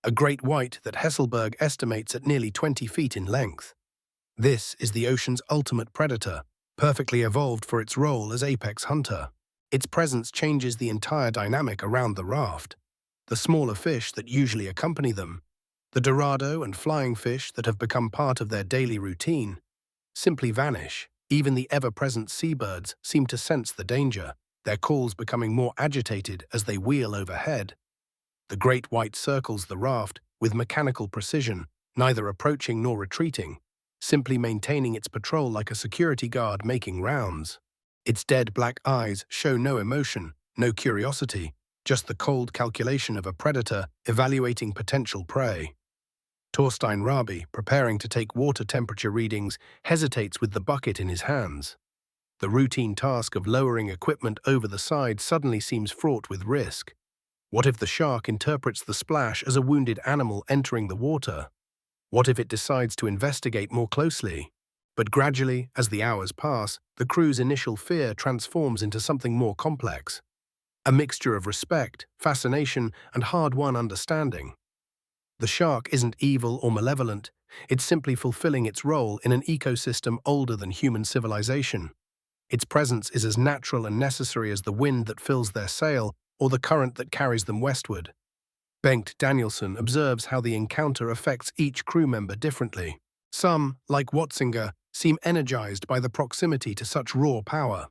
a great white that Heyerdahl estimates at nearly 20 feet in length. This is the ocean's ultimate predator, perfectly evolved for its role as apex hunter. Its presence changes the entire dynamic around the raft. The smaller fish that usually accompany them, the dorado and flying fish that have become part of their daily routine, simply vanish. Even the ever-present seabirds seem to sense the danger, their calls becoming more agitated as they wheel overhead. The great white circles the raft with mechanical precision, neither approaching nor retreating, simply maintaining its patrol like a security guard making rounds. Its dead black eyes show no emotion, no curiosity, just the cold calculation of a predator evaluating potential prey. Torstein Rabi, preparing to take water temperature readings, hesitates with the bucket in his hands. The routine task of lowering equipment over the side suddenly seems fraught with risk. What if the shark interprets the splash as a wounded animal entering the water? What if it decides to investigate more closely? But gradually, as the hours pass, the crew's initial fear transforms into something more complex. A mixture of respect, fascination, and hard-won understanding. The shark isn't evil or malevolent, it's simply fulfilling its role in an ecosystem older than human civilization. Its presence is as natural and necessary as the wind that fills their sail or the current that carries them westward. Bengt Danielsson observes how the encounter affects each crew member differently. Some, like Watzinger, seem energized by the proximity to such raw power.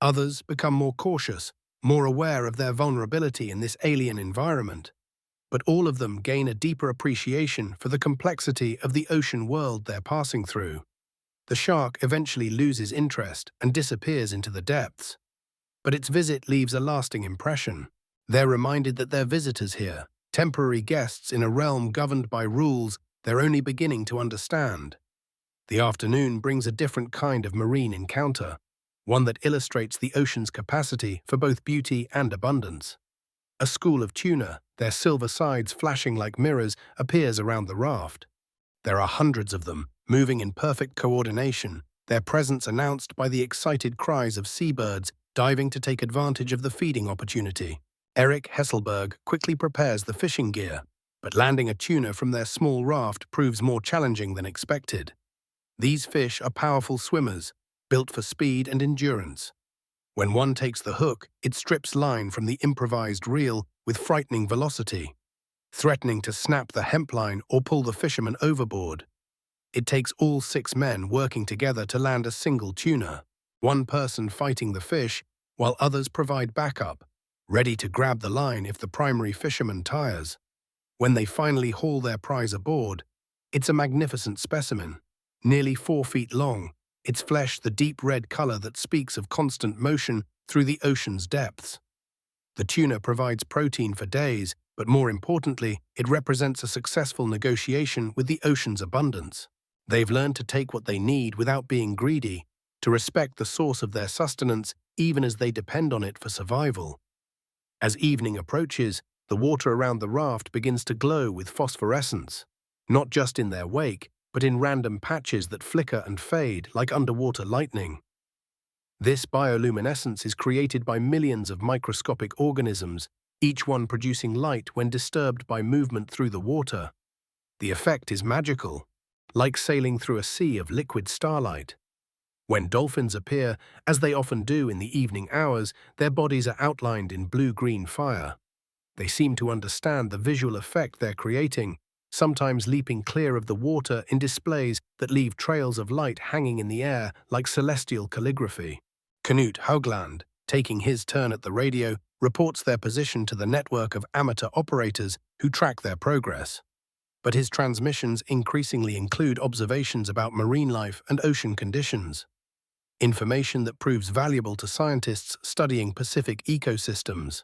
Others become more cautious, more aware of their vulnerability in this alien environment. But all of them gain a deeper appreciation for the complexity of the ocean world they're passing through. The shark eventually loses interest and disappears into the depths. But its visit leaves a lasting impression. They're reminded that they're visitors here, temporary guests in a realm governed by rules they're only beginning to understand. The afternoon brings a different kind of marine encounter, one that illustrates the ocean's capacity for both beauty and abundance. A school of tuna, their silver sides flashing like mirrors, appears around the raft. There are hundreds of them, moving in perfect coordination, their presence announced by the excited cries of seabirds diving to take advantage of the feeding opportunity. Erik Heyerdahl quickly prepares the fishing gear, but landing a tuna from their small raft proves more challenging than expected. These fish are powerful swimmers, built for speed and endurance. When one takes the hook, it strips line from the improvised reel with frightening velocity, threatening to snap the hemp line or pull the fisherman overboard. It takes all 6 men working together to land a single tuna, one person fighting the fish, while others provide backup, ready to grab the line if the primary fisherman tires. When they finally haul their prize aboard, it's a magnificent specimen, nearly 4 feet long, its flesh the deep red color that speaks of constant motion through the ocean's depths. The tuna provides protein for days, but more importantly, it represents a successful negotiation with the ocean's abundance. They've learned to take what they need without being greedy, to respect the source of their sustenance even as they depend on it for survival. As evening approaches, the water around the raft begins to glow with phosphorescence, not just in their wake, but in random patches that flicker and fade like underwater lightning. This bioluminescence is created by millions of microscopic organisms, each one producing light when disturbed by movement through the water. The effect is magical, like sailing through a sea of liquid starlight. When dolphins appear, as they often do in the evening hours, their bodies are outlined in blue-green fire. They seem to understand the visual effect they're creating, sometimes leaping clear of the water in displays that leave trails of light hanging in the air like celestial calligraphy. Knut Haugland, taking his turn at the radio, reports their position to the network of amateur operators who track their progress. But his transmissions increasingly include observations about marine life and ocean conditions. Information that proves valuable to scientists studying Pacific ecosystems.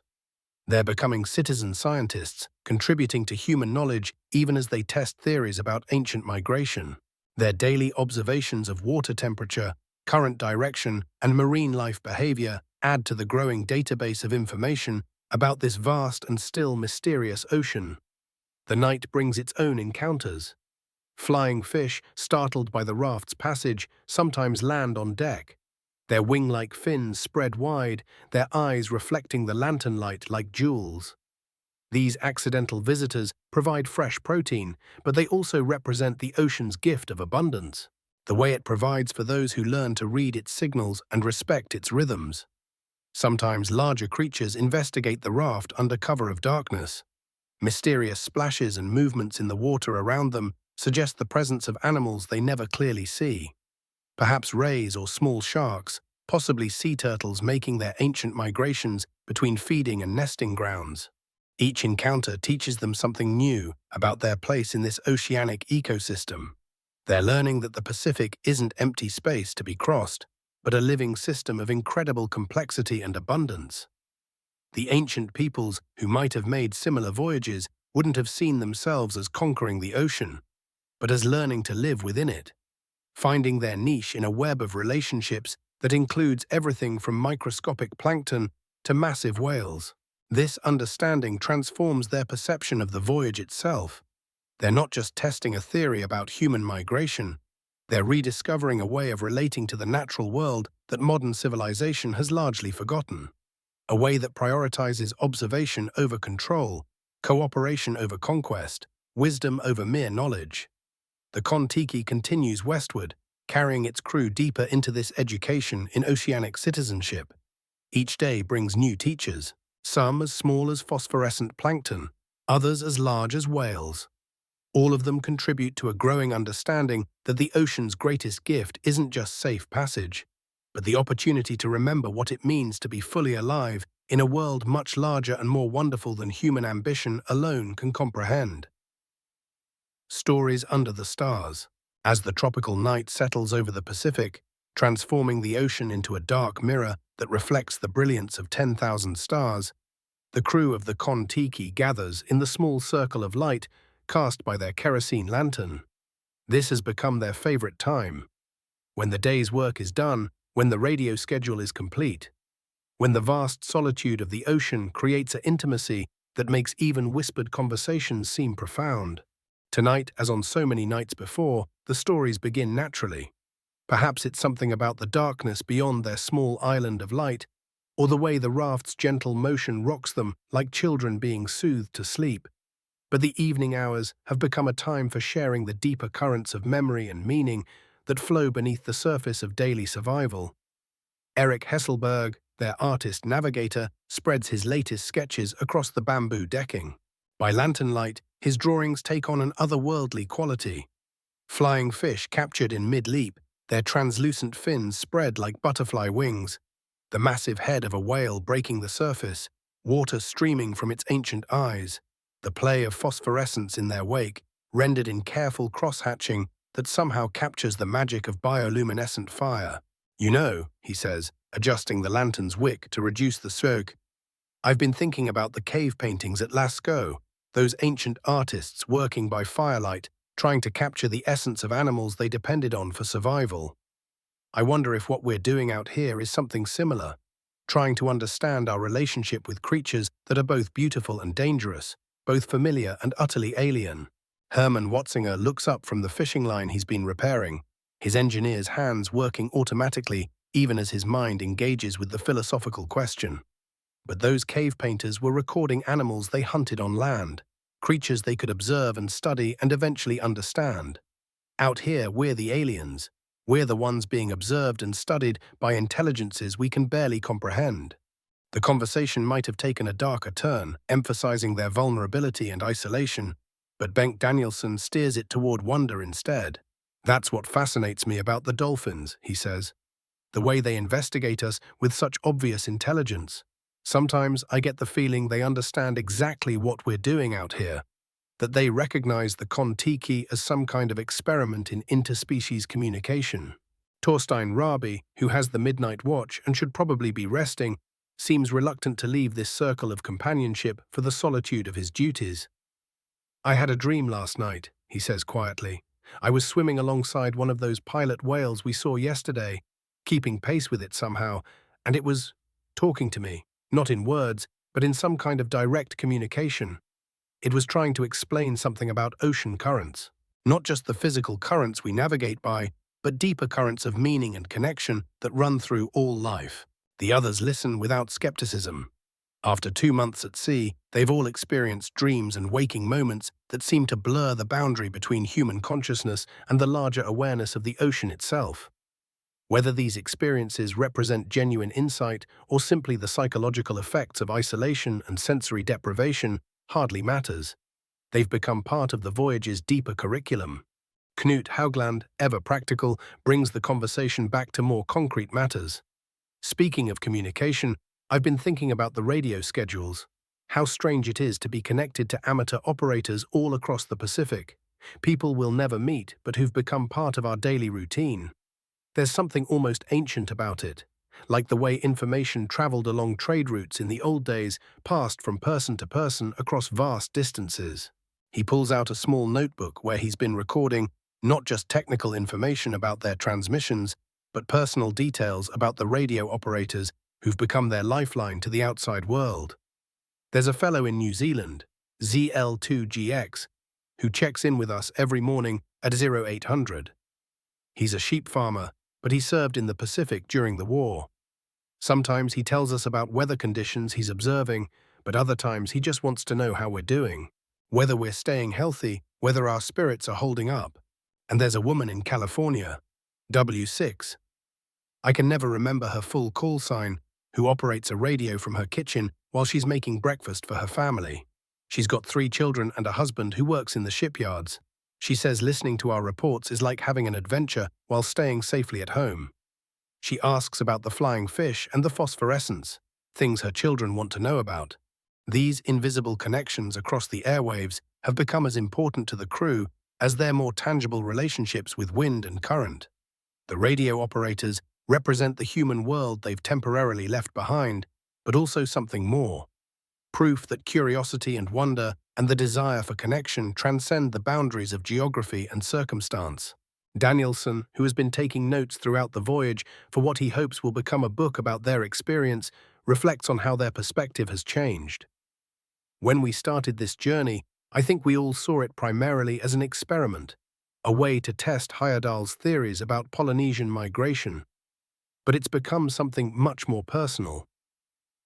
They're becoming citizen scientists, contributing to human knowledge even as they test theories about ancient migration. Their daily observations of water temperature, current direction, and marine life behavior add to the growing database of information about this vast and still mysterious ocean. The night brings its own encounters. Flying fish, startled by the raft's passage, sometimes land on deck. Their wing-like fins spread wide, their eyes reflecting the lantern light like jewels. These accidental visitors provide fresh protein, but they also represent the ocean's gift of abundance, the way it provides for those who learn to read its signals and respect its rhythms. Sometimes larger creatures investigate the raft under cover of darkness. Mysterious splashes and movements in the water around them suggest the presence of animals they never clearly see. Perhaps rays or small sharks, possibly sea turtles making their ancient migrations between feeding and nesting grounds. Each encounter teaches them something new about their place in this oceanic ecosystem. They're learning that the Pacific isn't empty space to be crossed, but a living system of incredible complexity and abundance. The ancient peoples who might have made similar voyages wouldn't have seen themselves as conquering the ocean, but as learning to live within it, finding their niche in a web of relationships that includes everything from microscopic plankton to massive whales. This understanding transforms their perception of the voyage itself. They're not just testing a theory about human migration, they're rediscovering a way of relating to the natural world that modern civilization has largely forgotten. A way that prioritizes observation over control, cooperation over conquest, wisdom over mere knowledge. The Kon-Tiki continues westward, carrying its crew deeper into this education in oceanic citizenship. Each day brings new teachers, some as small as phosphorescent plankton, others as large as whales. All of them contribute to a growing understanding that the ocean's greatest gift isn't just safe passage, but the opportunity to remember what it means to be fully alive in a world much larger and more wonderful than human ambition alone can comprehend. Stories under the stars. As the tropical night settles over the Pacific, transforming the ocean into a dark mirror that reflects the brilliance of 10,000 stars, the crew of the Kon-Tiki gathers in the small circle of light cast by their kerosene lantern. This has become their favorite time. When the day's work is done, when the radio schedule is complete, when the vast solitude of the ocean creates an intimacy that makes even whispered conversations seem profound. Tonight, as on so many nights before, the stories begin naturally. Perhaps it's something about the darkness beyond their small island of light, or the way the raft's gentle motion rocks them like children being soothed to sleep. But the evening hours have become a time for sharing the deeper currents of memory and meaning that flow beneath the surface of daily survival. Eric Hesselberg, their artist navigator, spreads his latest sketches across the bamboo decking. By lantern light, his drawings take on an otherworldly quality. Flying fish captured in mid-leap, their translucent fins spread like butterfly wings, the massive head of a whale breaking the surface, water streaming from its ancient eyes, the play of phosphorescence in their wake, rendered in careful cross-hatching that somehow captures the magic of bioluminescent fire. "You know," he says, adjusting the lantern's wick to reduce the smoke, "I've been thinking about the cave paintings at Lascaux, those ancient artists working by firelight, trying to capture the essence of animals they depended on for survival." I wonder if what we're doing out here is something similar, trying to understand our relationship with creatures that are both beautiful and dangerous, both familiar and utterly alien. Herman Watzinger looks up from the fishing line he's been repairing, his engineer's hands working automatically even as his mind engages with the philosophical question. But those cave painters were recording animals they hunted on land, creatures they could observe and study and eventually understand. Out here, we're the aliens. We're the ones being observed and studied by intelligences we can barely comprehend. The conversation might have taken a darker turn, emphasizing their vulnerability and isolation, but Bengt Danielsson steers it toward wonder instead. That's what fascinates me about the dolphins, he says. The way they investigate us with such obvious intelligence. Sometimes I get the feeling they understand exactly what we're doing out here, that they recognize the Kon-Tiki as some kind of experiment in interspecies communication. Torstein Rabi, who has the midnight watch and should probably be resting, seems reluctant to leave this circle of companionship for the solitude of his duties. I had a dream last night, he says quietly. I was swimming alongside one of those pilot whales we saw yesterday, keeping pace with it somehow, and it was talking to me, not in words, but in some kind of direct communication. It was trying to explain something about ocean currents, not just the physical currents we navigate by, but deeper currents of meaning and connection that run through all life. The others listen without skepticism. After 2 months at sea, they've all experienced dreams and waking moments that seem to blur the boundary between human consciousness and the larger awareness of the ocean itself. Whether these experiences represent genuine insight or simply the psychological effects of isolation and sensory deprivation hardly matters. They've become part of the voyage's deeper curriculum. Knut Haugland, ever practical, brings the conversation back to more concrete matters. Speaking of communication, I've been thinking about the radio schedules. How strange it is to be connected to amateur operators all across the Pacific, people we'll never meet but who've become part of our daily routine. There's something almost ancient about it, like the way information traveled along trade routes in the old days, passed from person to person across vast distances. He pulls out a small notebook where he's been recording not just technical information about their transmissions, but personal details about the radio operators who've become their lifeline to the outside world. There's a fellow in New Zealand, ZL2GX, who checks in with us every morning at 0800. He's a sheep farmer, but he served in the Pacific during the war. Sometimes he tells us about weather conditions he's observing, but other times he just wants to know how we're doing, whether we're staying healthy, whether our spirits are holding up. And there's a woman in California, W6. I can never remember her full call sign, who operates a radio from her kitchen while she's making breakfast for her family. She's got 3 children and a husband who works in the shipyards. She says listening to our reports is like having an adventure while staying safely at home. She asks about the flying fish and the phosphorescence, things her children want to know about. These invisible connections across the airwaves have become as important to the crew as their more tangible relationships with wind and current. The radio operators represent the human world they've temporarily left behind, but also something more. Proof that curiosity and wonder and the desire for connection transcend the boundaries of geography and circumstance. Danielsson, who has been taking notes throughout the voyage for what he hopes will become a book about their experience, reflects on how their perspective has changed. When we started this journey, I think we all saw it primarily as an experiment, a way to test Heyerdahl's theories about Polynesian migration. But it's become something much more personal.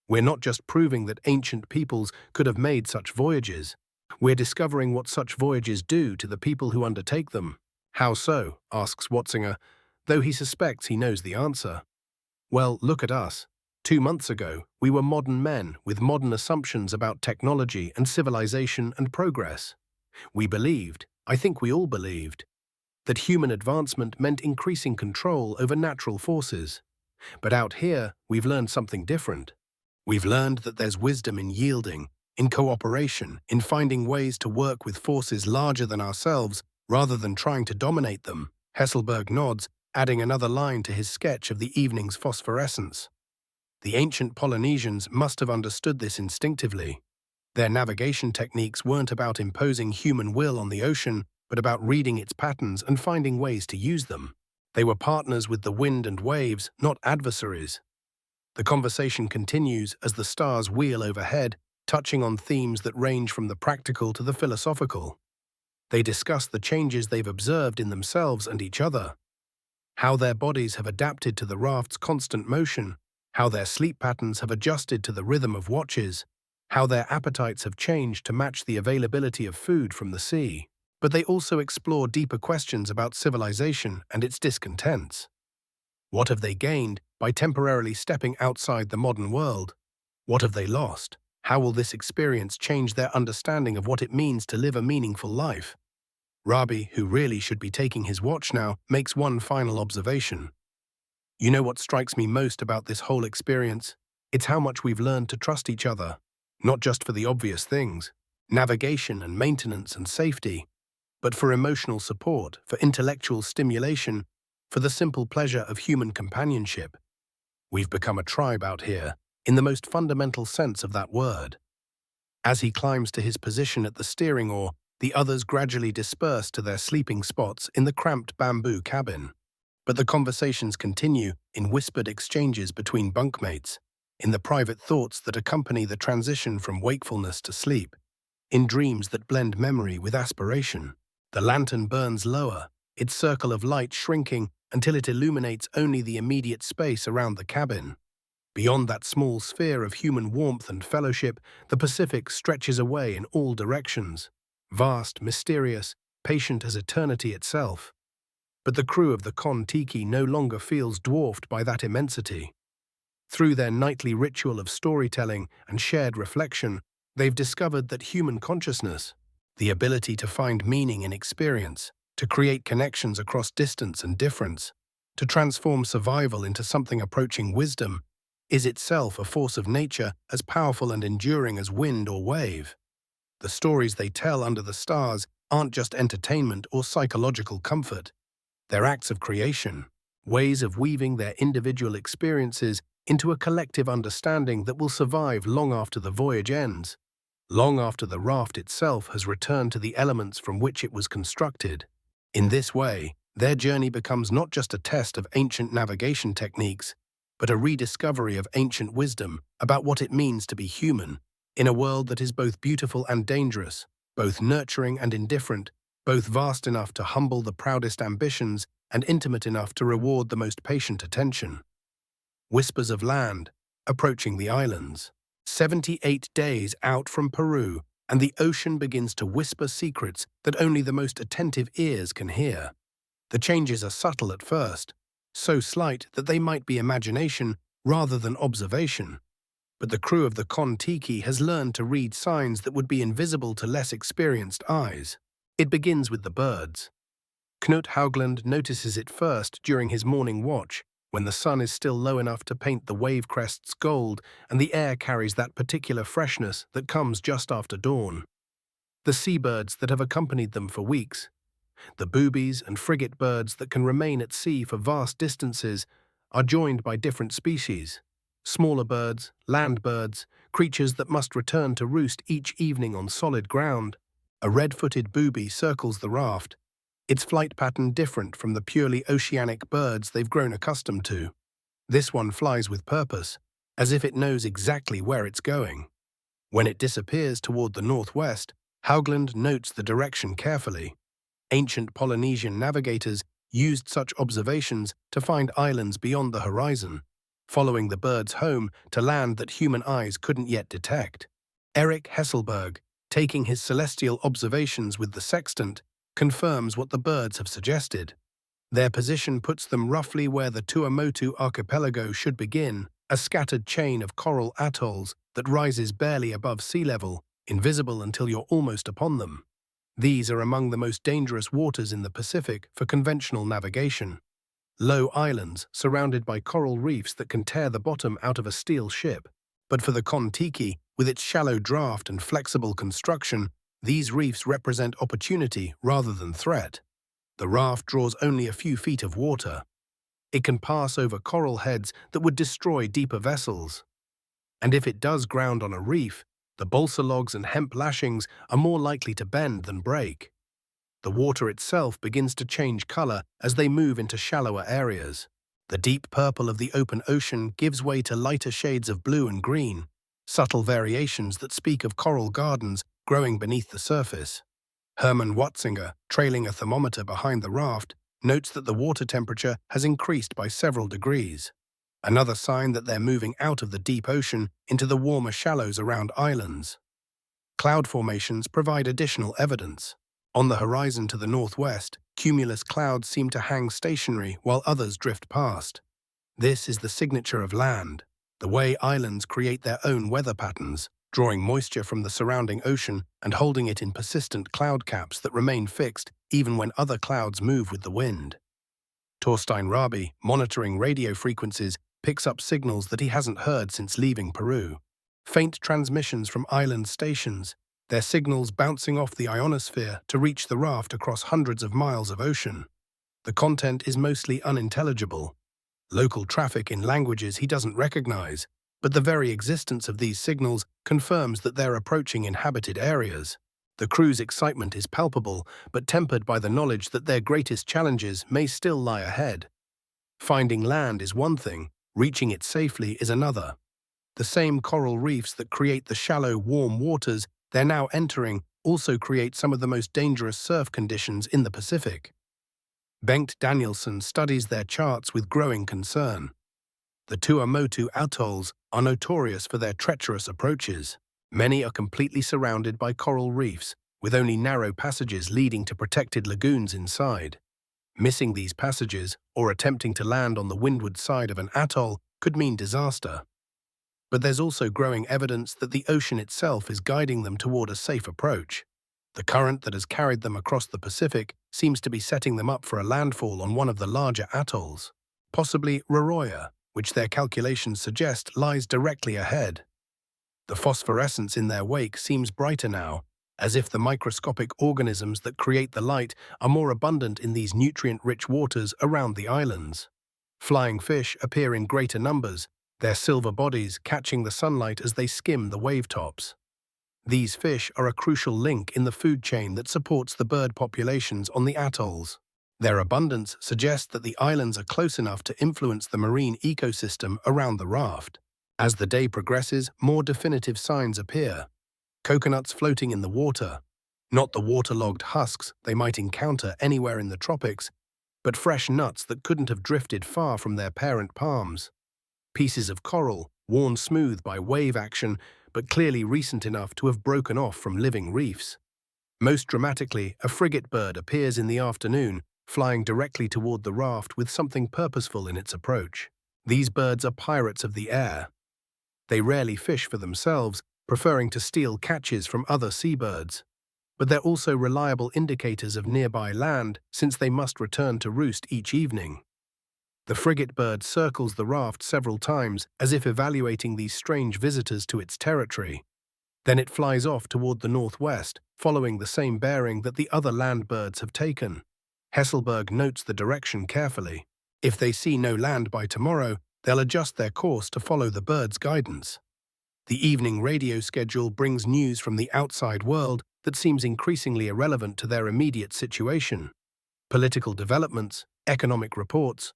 We're not just proving that ancient peoples could have made such voyages. We're discovering what such voyages do to the people who undertake them. How so? Asks Watzinger, though he suspects he knows the answer. Well, look at us. 2 months ago, we were modern men with modern assumptions about technology and civilization and progress. We believed, I think we all believed, that human advancement meant increasing control over natural forces. But out here, we've learned something different. We've learned that there's wisdom in yielding, in cooperation, in finding ways to work with forces larger than ourselves rather than trying to dominate them. Hesselberg nods, adding another line to his sketch of the evening's phosphorescence. The ancient Polynesians must have understood this instinctively. Their navigation techniques weren't about imposing human will on the ocean, but about reading its patterns and finding ways to use them. They were partners with the wind and waves, not adversaries. The conversation continues as the stars wheel overhead, touching on themes that range from the practical to the philosophical. They discuss the changes they've observed in themselves and each other, how their bodies have adapted to the raft's constant motion, how their sleep patterns have adjusted to the rhythm of watches, how their appetites have changed to match the availability of food from the sea. But they also explore deeper questions about civilization and its discontents. What have they gained by temporarily stepping outside the modern world? What have they lost? How will this experience change their understanding of what it means to live a meaningful life? Rabi, who really should be taking his watch now, makes one final observation. You know what strikes me most about this whole experience? It's how much we've learned to trust each other, not just for the obvious things, navigation and maintenance and safety, but for emotional support, for intellectual stimulation, for the simple pleasure of human companionship. We've become a tribe out here, in the most fundamental sense of that word. As he climbs to his position at the steering oar, the others gradually disperse to their sleeping spots in the cramped bamboo cabin. But the conversations continue in whispered exchanges between bunkmates, in the private thoughts that accompany the transition from wakefulness to sleep, in dreams that blend memory with aspiration. The lantern burns lower, its circle of light shrinking until it illuminates only the immediate space around the cabin. Beyond that small sphere of human warmth and fellowship, the Pacific stretches away in all directions, vast, mysterious, patient as eternity itself. But the crew of the Kon-Tiki no longer feels dwarfed by that immensity. Through their nightly ritual of storytelling and shared reflection, they've discovered that human consciousness, the ability to find meaning in experience, to create connections across distance and difference, to transform survival into something approaching wisdom, is itself a force of nature as powerful and enduring as wind or wave. The stories they tell under the stars aren't just entertainment or psychological comfort. They're acts of creation, ways of weaving their individual experiences into a collective understanding that will survive long after the voyage ends, long after the raft itself has returned to the elements from which it was constructed. In this way, their journey becomes not just a test of ancient navigation techniques, but a rediscovery of ancient wisdom about what it means to be human, in a world that is both beautiful and dangerous, both nurturing and indifferent, both vast enough to humble the proudest ambitions and intimate enough to reward the most patient attention. Whispers of land, approaching the islands. 78 days out from Peru, and the ocean begins to whisper secrets that only the most attentive ears can hear. The changes are subtle at first, so slight that they might be imagination rather than observation. But the crew of the Kon-Tiki has learned to read signs that would be invisible to less experienced eyes. It begins with the birds. Knut Haugland notices it first during his morning watch, when the sun is still low enough to paint the wave crests gold and the air carries that particular freshness that comes just after dawn. The seabirds that have accompanied them for weeks, the boobies and frigate birds that can remain at sea for vast distances, are joined by different species. Smaller birds, land birds, creatures that must return to roost each evening on solid ground. A red-footed booby circles the raft, its flight pattern different from the purely oceanic birds they've grown accustomed to. This one flies with purpose, as if it knows exactly where it's going. When it disappears toward the northwest, Haugland notes the direction carefully. Ancient Polynesian navigators used such observations to find islands beyond the horizon, following the birds home to land that human eyes couldn't yet detect. Eric Hesselberg, taking his celestial observations with the sextant, confirms what the birds have suggested. Their position puts them roughly where the Tuamotu archipelago should begin, a scattered chain of coral atolls that rises barely above sea level, invisible until you're almost upon them. These are among the most dangerous waters in the Pacific for conventional navigation. Low islands surrounded by coral reefs that can tear the bottom out of a steel ship. But for the Kon-Tiki, with its shallow draft and flexible construction, these reefs represent opportunity rather than threat. The raft draws only a few feet of water. It can pass over coral heads that would destroy deeper vessels. And if it does ground on a reef, the balsa logs and hemp lashings are more likely to bend than break. the water itself begins to change color as they move into shallower areas. The deep purple of the open ocean gives way to lighter shades of blue and green, subtle variations that speak of coral gardens growing beneath the surface. Herman Watzinger, trailing a thermometer behind the raft, notes that the water temperature has increased by several degrees, another sign that they're moving out of the deep ocean into the warmer shallows around islands. Cloud formations provide additional evidence. On the horizon to the northwest, cumulus clouds seem to hang stationary while others drift past. This is the signature of land, the way islands create their own weather patterns, drawing moisture from the surrounding ocean and holding it in persistent cloud caps that remain fixed even when other clouds move with the wind. Torstein Rabi, monitoring radio frequencies, picks up signals that he hasn't heard since leaving Peru. Faint transmissions from island stations, their signals bouncing off the ionosphere to reach the raft across hundreds of miles of ocean. The content is mostly unintelligible. Local traffic in languages he doesn't recognize, but the very existence of these signals confirms that they're approaching inhabited areas. The crew's excitement is palpable, but tempered by the knowledge that their greatest challenges may still lie ahead. Finding land is one thing, reaching it safely is another. The same coral reefs that create the shallow, warm waters they're now entering also create some of the most dangerous surf conditions in the Pacific. Bengt Danielsson studies their charts with growing concern. The Tuamotu atolls are notorious for their treacherous approaches. Many are completely surrounded by coral reefs, with only narrow passages leading to protected lagoons inside. Missing these passages, or attempting to land on the windward side of an atoll, could mean disaster. But there's also growing evidence that the ocean itself is guiding them toward a safe approach. The current that has carried them across the Pacific seems to be setting them up for a landfall on one of the larger atolls, possibly Roroya, which their calculations suggest lies directly ahead. The phosphorescence in their wake seems brighter now, as if the microscopic organisms that create the light are more abundant in these nutrient-rich waters around the islands. Flying fish appear in greater numbers, their silver bodies catching the sunlight as they skim the wave tops. These fish are a crucial link in the food chain that supports the bird populations on the atolls. Their abundance suggests that the islands are close enough to influence the marine ecosystem around the raft. As the day progresses, more definitive signs appear. Coconuts floating in the water, not the waterlogged husks they might encounter anywhere in the tropics, but fresh nuts that couldn't have drifted far from their parent palms. Pieces of coral, worn smooth by wave action, but clearly recent enough to have broken off from living reefs. Most dramatically, a frigate bird appears in the afternoon, flying directly toward the raft with something purposeful in its approach. These birds are pirates of the air. They rarely fish for themselves, preferring to steal catches from other seabirds. But they're also reliable indicators of nearby land, since they must return to roost each evening. The frigate bird circles the raft several times, as if evaluating these strange visitors to its territory. Then it flies off toward the northwest, following the same bearing that the other land birds have taken. Hesselberg notes the direction carefully. If they see no land by tomorrow, they'll adjust their course to follow the bird's guidance. The evening radio schedule brings news from the outside world that seems increasingly irrelevant to their immediate situation. Political developments, economic reports,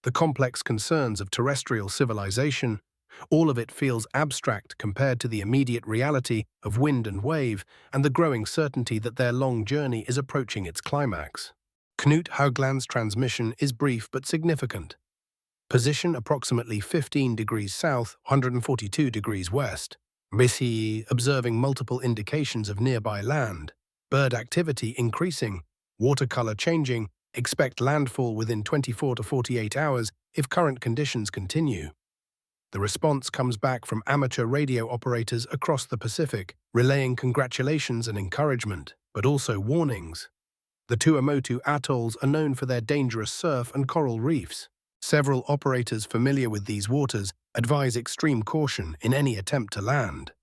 the complex concerns of terrestrial civilization, all of it feels abstract compared to the immediate reality of wind and wave and the growing certainty that their long journey is approaching its climax. Knut Haugland's transmission is brief but significant. Position approximately 15 degrees south, 142 degrees west. Busy observing multiple indications of nearby land. Bird activity increasing. Watercolor changing. Expect landfall within 24 to 48 hours if current conditions continue. The response comes back from amateur radio operators across the Pacific, relaying congratulations and encouragement, but also warnings. The Tuamotu atolls are known for their dangerous surf and coral reefs. Several operators familiar with these waters advise extreme caution in any attempt to land.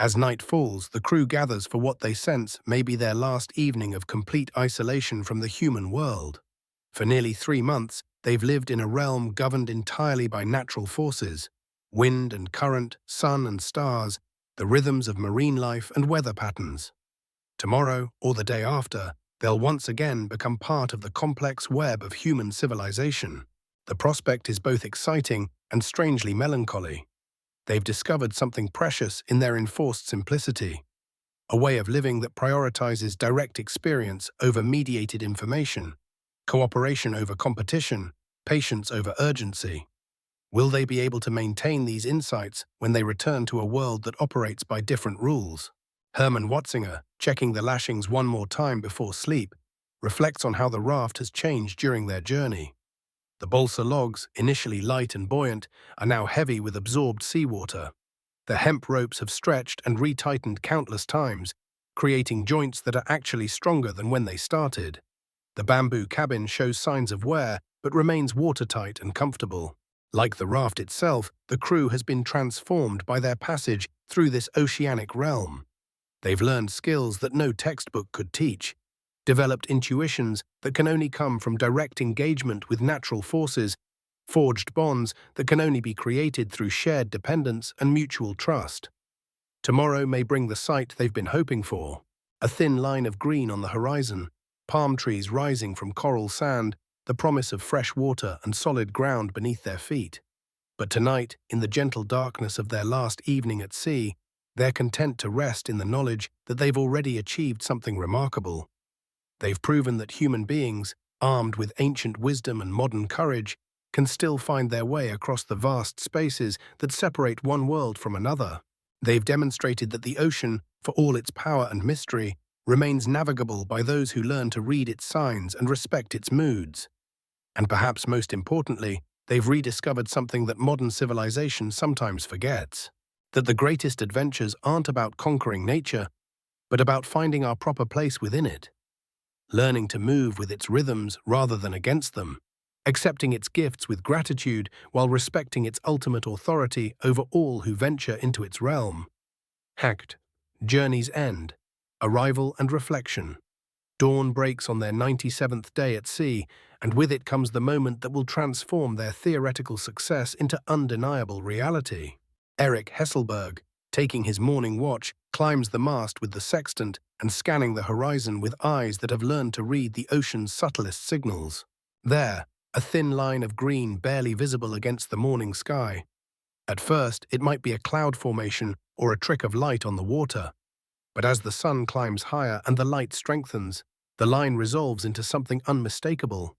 As night falls, the crew gathers for what they sense may be their last evening of complete isolation from the human world. For nearly 3 months, they've lived in a realm governed entirely by natural forces, wind and current, sun and stars, the rhythms of marine life and weather patterns. Tomorrow, or the day after, They'll once again become part of the complex web of human civilization. The prospect is both exciting and strangely melancholy. They've discovered something precious in their enforced simplicity, a way of living that prioritizes direct experience over mediated information, cooperation over competition, patience over urgency. Will they be able to maintain these insights when they return to a world that operates by different rules? Herman Watzinger, checking the lashings one more time before sleep, reflects on how the raft has changed during their journey. The balsa logs, initially light and buoyant, are now heavy with absorbed seawater. The hemp ropes have stretched and retightened countless times, creating joints that are actually stronger than when they started. The bamboo cabin shows signs of wear, but remains watertight and comfortable. Like the raft itself, the crew has been transformed by their passage through this oceanic realm. They've learned skills that no textbook could teach, developed intuitions that can only come from direct engagement with natural forces, forged bonds that can only be created through shared dependence and mutual trust. Tomorrow may bring the sight they've been hoping for, a thin line of green on the horizon, palm trees rising from coral sand, the promise of fresh water and solid ground beneath their feet. But tonight, in the gentle darkness of their last evening at sea, they're content to rest in the knowledge that they've already achieved something remarkable. They've proven that human beings, armed with ancient wisdom and modern courage, can still find their way across the vast spaces that separate one world from another. They've demonstrated that the ocean, for all its power and mystery, remains navigable by those who learn to read its signs and respect its moods. And perhaps most importantly, they've rediscovered something that modern civilization sometimes forgets: that the greatest adventures aren't about conquering nature, but about finding our proper place within it, learning to move with its rhythms rather than against them, accepting its gifts with gratitude while respecting its ultimate authority over all who venture into its realm. Hacked. Journey's End. Arrival and reflection. Dawn breaks on their 97th day at sea, and with it comes the moment that will transform their theoretical success into undeniable reality. Eric Hesselberg, taking his morning watch, climbs the mast with the sextant and scanning the horizon with eyes that have learned to read the ocean's subtlest signals. There, a thin line of green barely visible against the morning sky. At first, it might be a cloud formation or a trick of light on the water. But as the sun climbs higher and the light strengthens, the line resolves into something unmistakable.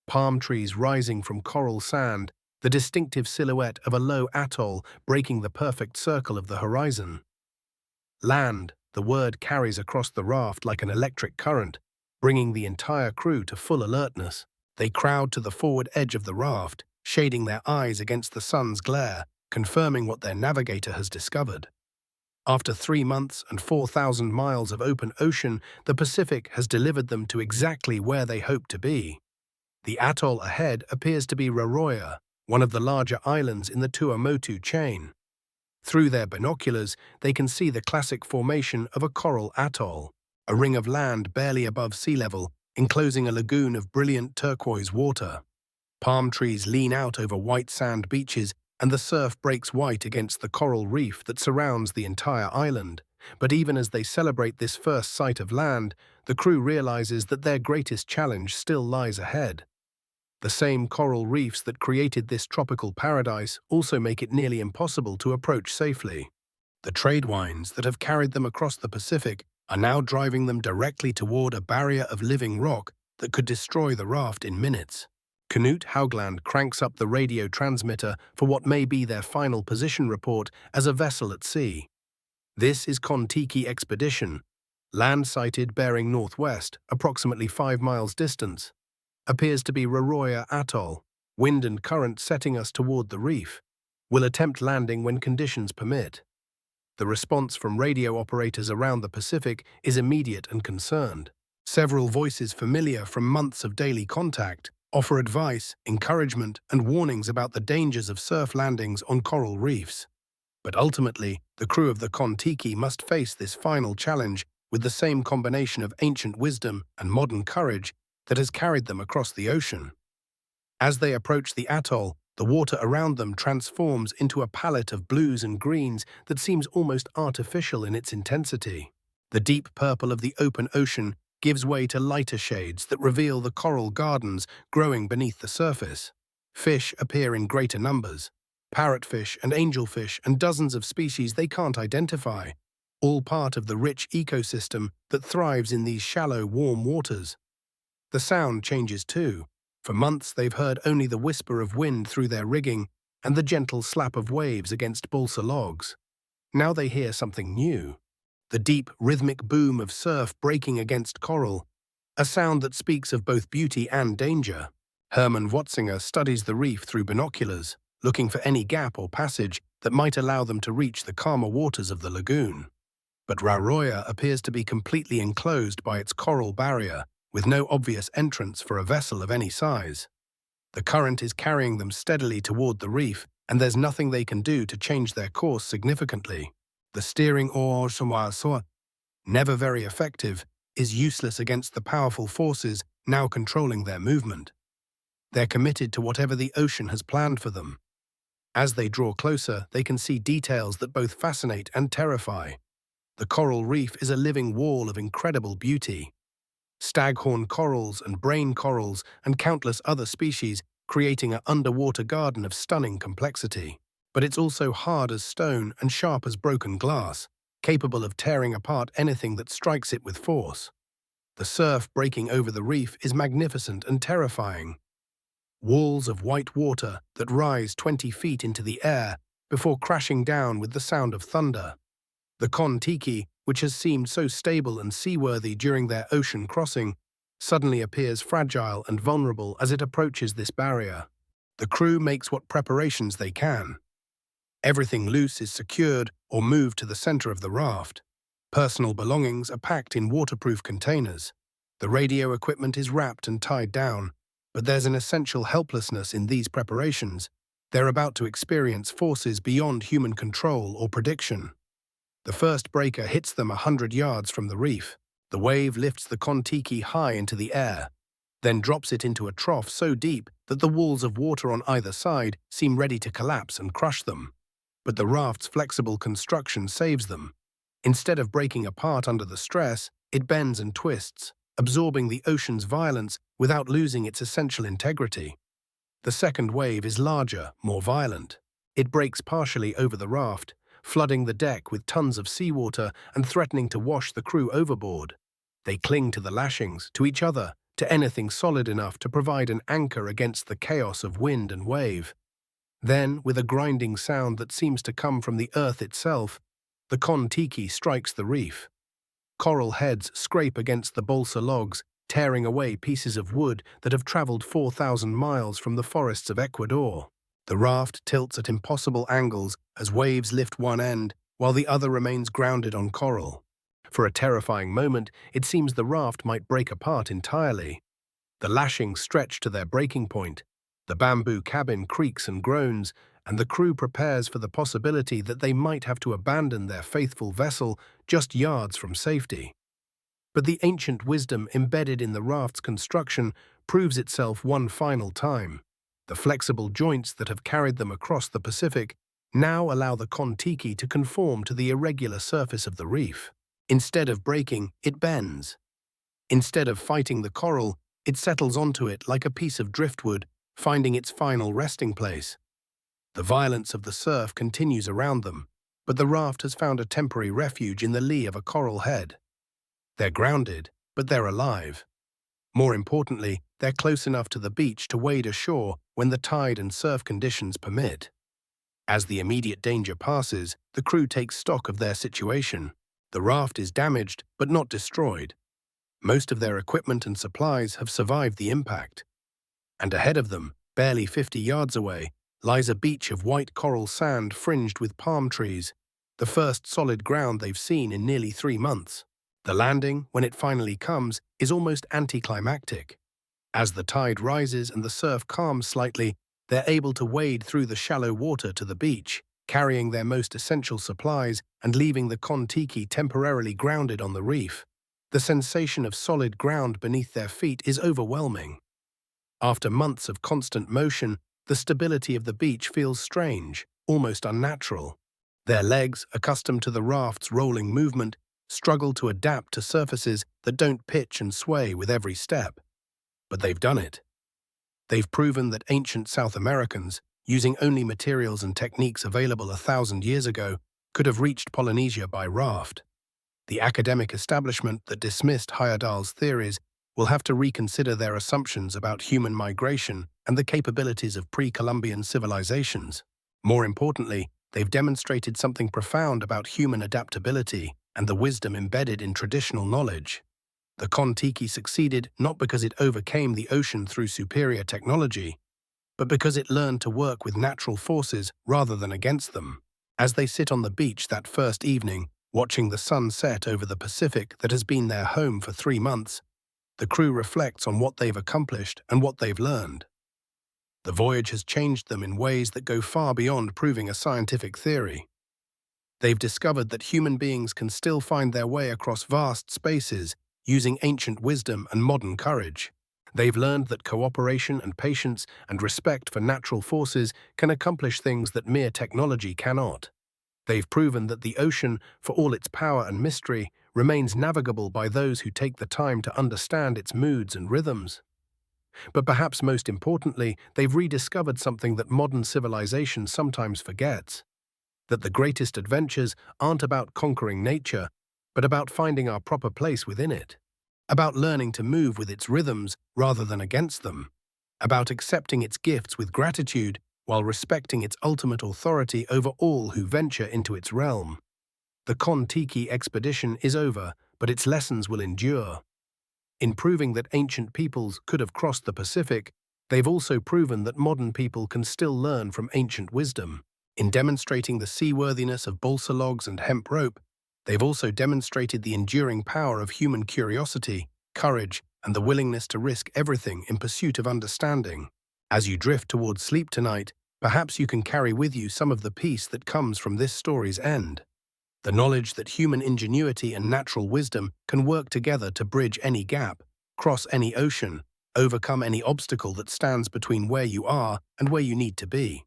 Palm trees rising from coral sand, the distinctive silhouette of a low atoll breaking the perfect circle of the horizon. Land, the word carries across the raft like an electric current, bringing the entire crew to full alertness. They crowd to the forward edge of the raft, shading their eyes against the sun's glare, confirming what their navigator has discovered. After 3 months and 4,000 miles of open ocean, the Pacific has delivered them to exactly where they hoped to be. The atoll ahead appears to be Raroya, one of the larger islands in the Tuamotu chain. Through their binoculars, they can see the classic formation of a coral atoll, a ring of land barely above sea level, enclosing a lagoon of brilliant turquoise water. Palm trees lean out over white sand beaches, and the surf breaks white against the coral reef that surrounds the entire island. But even as they celebrate this first sight of land, the crew realizes that their greatest challenge still lies ahead. The same coral reefs that created this tropical paradise also make it nearly impossible to approach safely. The trade winds that have carried them across the Pacific are now driving them directly toward a barrier of living rock that could destroy the raft in minutes. Knut Haugland cranks up the radio transmitter for what may be their final position report as a vessel at sea. This is Kon-Tiki expedition, land sighted bearing northwest, approximately 5 miles distance. Appears to be Raroya Atoll, wind and current setting us toward the reef. Will attempt landing when conditions permit. The response from radio operators around the Pacific is immediate and concerned. Several voices familiar from months of daily contact offer advice, encouragement, and warnings about the dangers of surf landings on coral reefs. But ultimately, the crew of the Kon-Tiki must face this final challenge with the same combination of ancient wisdom and modern courage that has carried them across the ocean. As they approach the atoll, the water around them transforms into a palette of blues and greens that seems almost artificial in its intensity. The deep purple of the open ocean gives way to lighter shades that reveal the coral gardens growing beneath the surface. Fish appear in greater numbers. Parrotfish and angelfish and dozens of species they can't identify, all part of the rich ecosystem that thrives in these shallow, warm waters. The sound changes too. For months they've heard only the whisper of wind through their rigging and the gentle slap of waves against balsa logs. Now they hear something new. The deep, rhythmic boom of surf breaking against coral, a sound that speaks of both beauty and danger. Herman Watzinger studies the reef through binoculars, looking for any gap or passage that might allow them to reach the calmer waters of the lagoon. But Rauroya appears to be completely enclosed by its coral barrier, with no obvious entrance for a vessel of any size. The current is carrying them steadily toward the reef, and there's nothing they can do to change their course significantly. The steering oar, never very effective, is useless against the powerful forces now controlling their movement. They're committed to whatever the ocean has planned for them. As they draw closer, they can see details that both fascinate and terrify. The coral reef is a living wall of incredible beauty. Staghorn corals and brain corals and countless other species creating an underwater garden of stunning complexity. But it's also hard as stone and sharp as broken glass, capable of tearing apart anything that strikes it with force. The surf breaking over the reef is magnificent and terrifying. Walls of white water that rise 20 feet into the air before crashing down with the sound of thunder. The Kon-Tiki, which has seemed so stable and seaworthy during their ocean crossing, suddenly appears fragile and vulnerable as it approaches this barrier. The crew makes what preparations they can. Everything loose is secured or moved to the center of the raft. Personal belongings are packed in waterproof containers. The radio equipment is wrapped and tied down, but there's an essential helplessness in these preparations. They're about to experience forces beyond human control or prediction. The first breaker hits them 100 yards from the reef. The wave lifts the Kon-Tiki high into the air, then drops it into a trough so deep that the walls of water on either side seem ready to collapse and crush them. But the raft's flexible construction saves them. Instead of breaking apart under the stress, it bends and twists, absorbing the ocean's violence without losing its essential integrity. The second wave is larger, more violent. It breaks partially over the raft, flooding the deck with tons of seawater and threatening to wash the crew overboard. They cling to the lashings, to each other, to anything solid enough to provide an anchor against the chaos of wind and wave. Then, with a grinding sound that seems to come from the earth itself, the Kon-Tiki strikes the reef. Coral heads scrape against the balsa logs, tearing away pieces of wood that have traveled 4,000 miles from the forests of Ecuador. The raft tilts at impossible angles as waves lift one end, while the other remains grounded on coral. For a terrifying moment, it seems the raft might break apart entirely. The lashings stretch to their breaking point. The bamboo cabin creaks and groans, and the crew prepares for the possibility that they might have to abandon their faithful vessel just yards from safety. But the ancient wisdom embedded in the raft's construction proves itself one final time. The flexible joints that have carried them across the Pacific now allow the Kon-Tiki to conform to the irregular surface of the reef. Instead of breaking, it bends. Instead of fighting the coral, it settles onto it like a piece of driftwood, finding its final resting place. The violence of the surf continues around them, but the raft has found a temporary refuge in the lee of a coral head. They're grounded, but they're alive. More importantly, they're close enough to the beach to wade ashore when the tide and surf conditions permit. As the immediate danger passes, the crew takes stock of their situation. The raft is damaged, but not destroyed. Most of their equipment and supplies have survived the impact. And ahead of them, barely 50 yards away, lies a beach of white coral sand fringed with palm trees, the first solid ground they've seen in nearly 3 months. The landing, when it finally comes, is almost anticlimactic. As the tide rises and the surf calms slightly, they're able to wade through the shallow water to the beach, carrying their most essential supplies and leaving the Kon-Tiki temporarily grounded on the reef. The sensation of solid ground beneath their feet is overwhelming. After months of constant motion, the stability of the beach feels strange, almost unnatural. Their legs, accustomed to the raft's rolling movement, struggle to adapt to surfaces that don't pitch and sway with every step. But they've done it. They've proven that ancient South Americans, using only materials and techniques available 1,000 years ago, could have reached Polynesia by raft. The academic establishment that dismissed Heyerdahl's theories will have to reconsider their assumptions about human migration and the capabilities of pre-Columbian civilizations. More importantly, they've demonstrated something profound about human adaptability and the wisdom embedded in traditional knowledge. The Kon-Tiki succeeded not because it overcame the ocean through superior technology, but because it learned to work with natural forces rather than against them. As they sit on the beach that first evening, watching the sun set over the Pacific that has been their home for 3 months, the crew reflects on what they've accomplished and what they've learned. The voyage has changed them in ways that go far beyond proving a scientific theory. They've discovered that human beings can still find their way across vast spaces using ancient wisdom and modern courage. They've learned that cooperation and patience and respect for natural forces can accomplish things that mere technology cannot. They've proven that the ocean, for all its power and mystery, remains navigable by those who take the time to understand its moods and rhythms. But perhaps most importantly, they've rediscovered something that modern civilization sometimes forgets: that the greatest adventures aren't about conquering nature, but about finding our proper place within it, about learning to move with its rhythms rather than against them, about accepting its gifts with gratitude while respecting its ultimate authority over all who venture into its realm. The Kon-Tiki expedition is over, but its lessons will endure. In proving that ancient peoples could have crossed the Pacific, they've also proven that modern people can still learn from ancient wisdom. In demonstrating the seaworthiness of balsa logs and hemp rope, they've also demonstrated the enduring power of human curiosity, courage, and the willingness to risk everything in pursuit of understanding. As you drift towards sleep tonight, perhaps you can carry with you some of the peace that comes from this story's end. The knowledge that human ingenuity and natural wisdom can work together to bridge any gap, cross any ocean, overcome any obstacle that stands between where you are and where you need to be.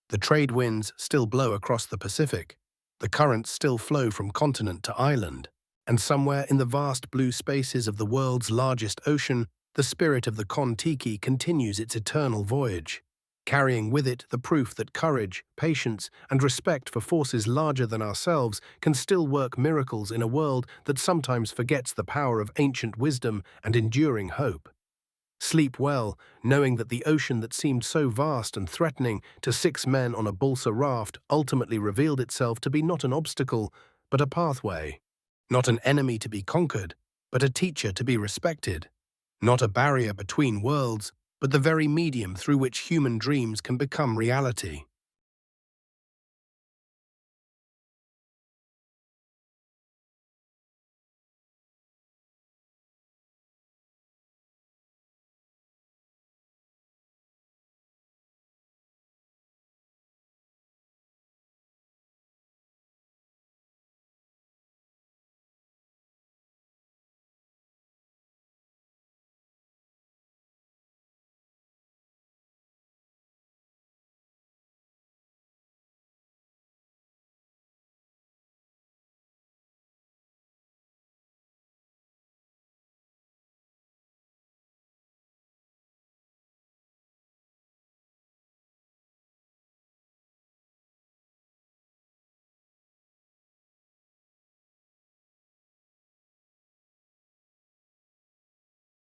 The trade winds still blow across the Pacific, the currents still flow from continent to island, and somewhere in the vast blue spaces of the world's largest ocean, the spirit of the Kon-Tiki continues its eternal voyage, carrying with it the proof that courage, patience, and respect for forces larger than ourselves can still work miracles in a world that sometimes forgets the power of ancient wisdom and enduring hope. Sleep well, knowing that the ocean that seemed so vast and threatening to 6 men on a balsa raft ultimately revealed itself to be not an obstacle, but a pathway. Not an enemy to be conquered, but a teacher to be respected. Not a barrier between worlds, but the very medium through which human dreams can become reality.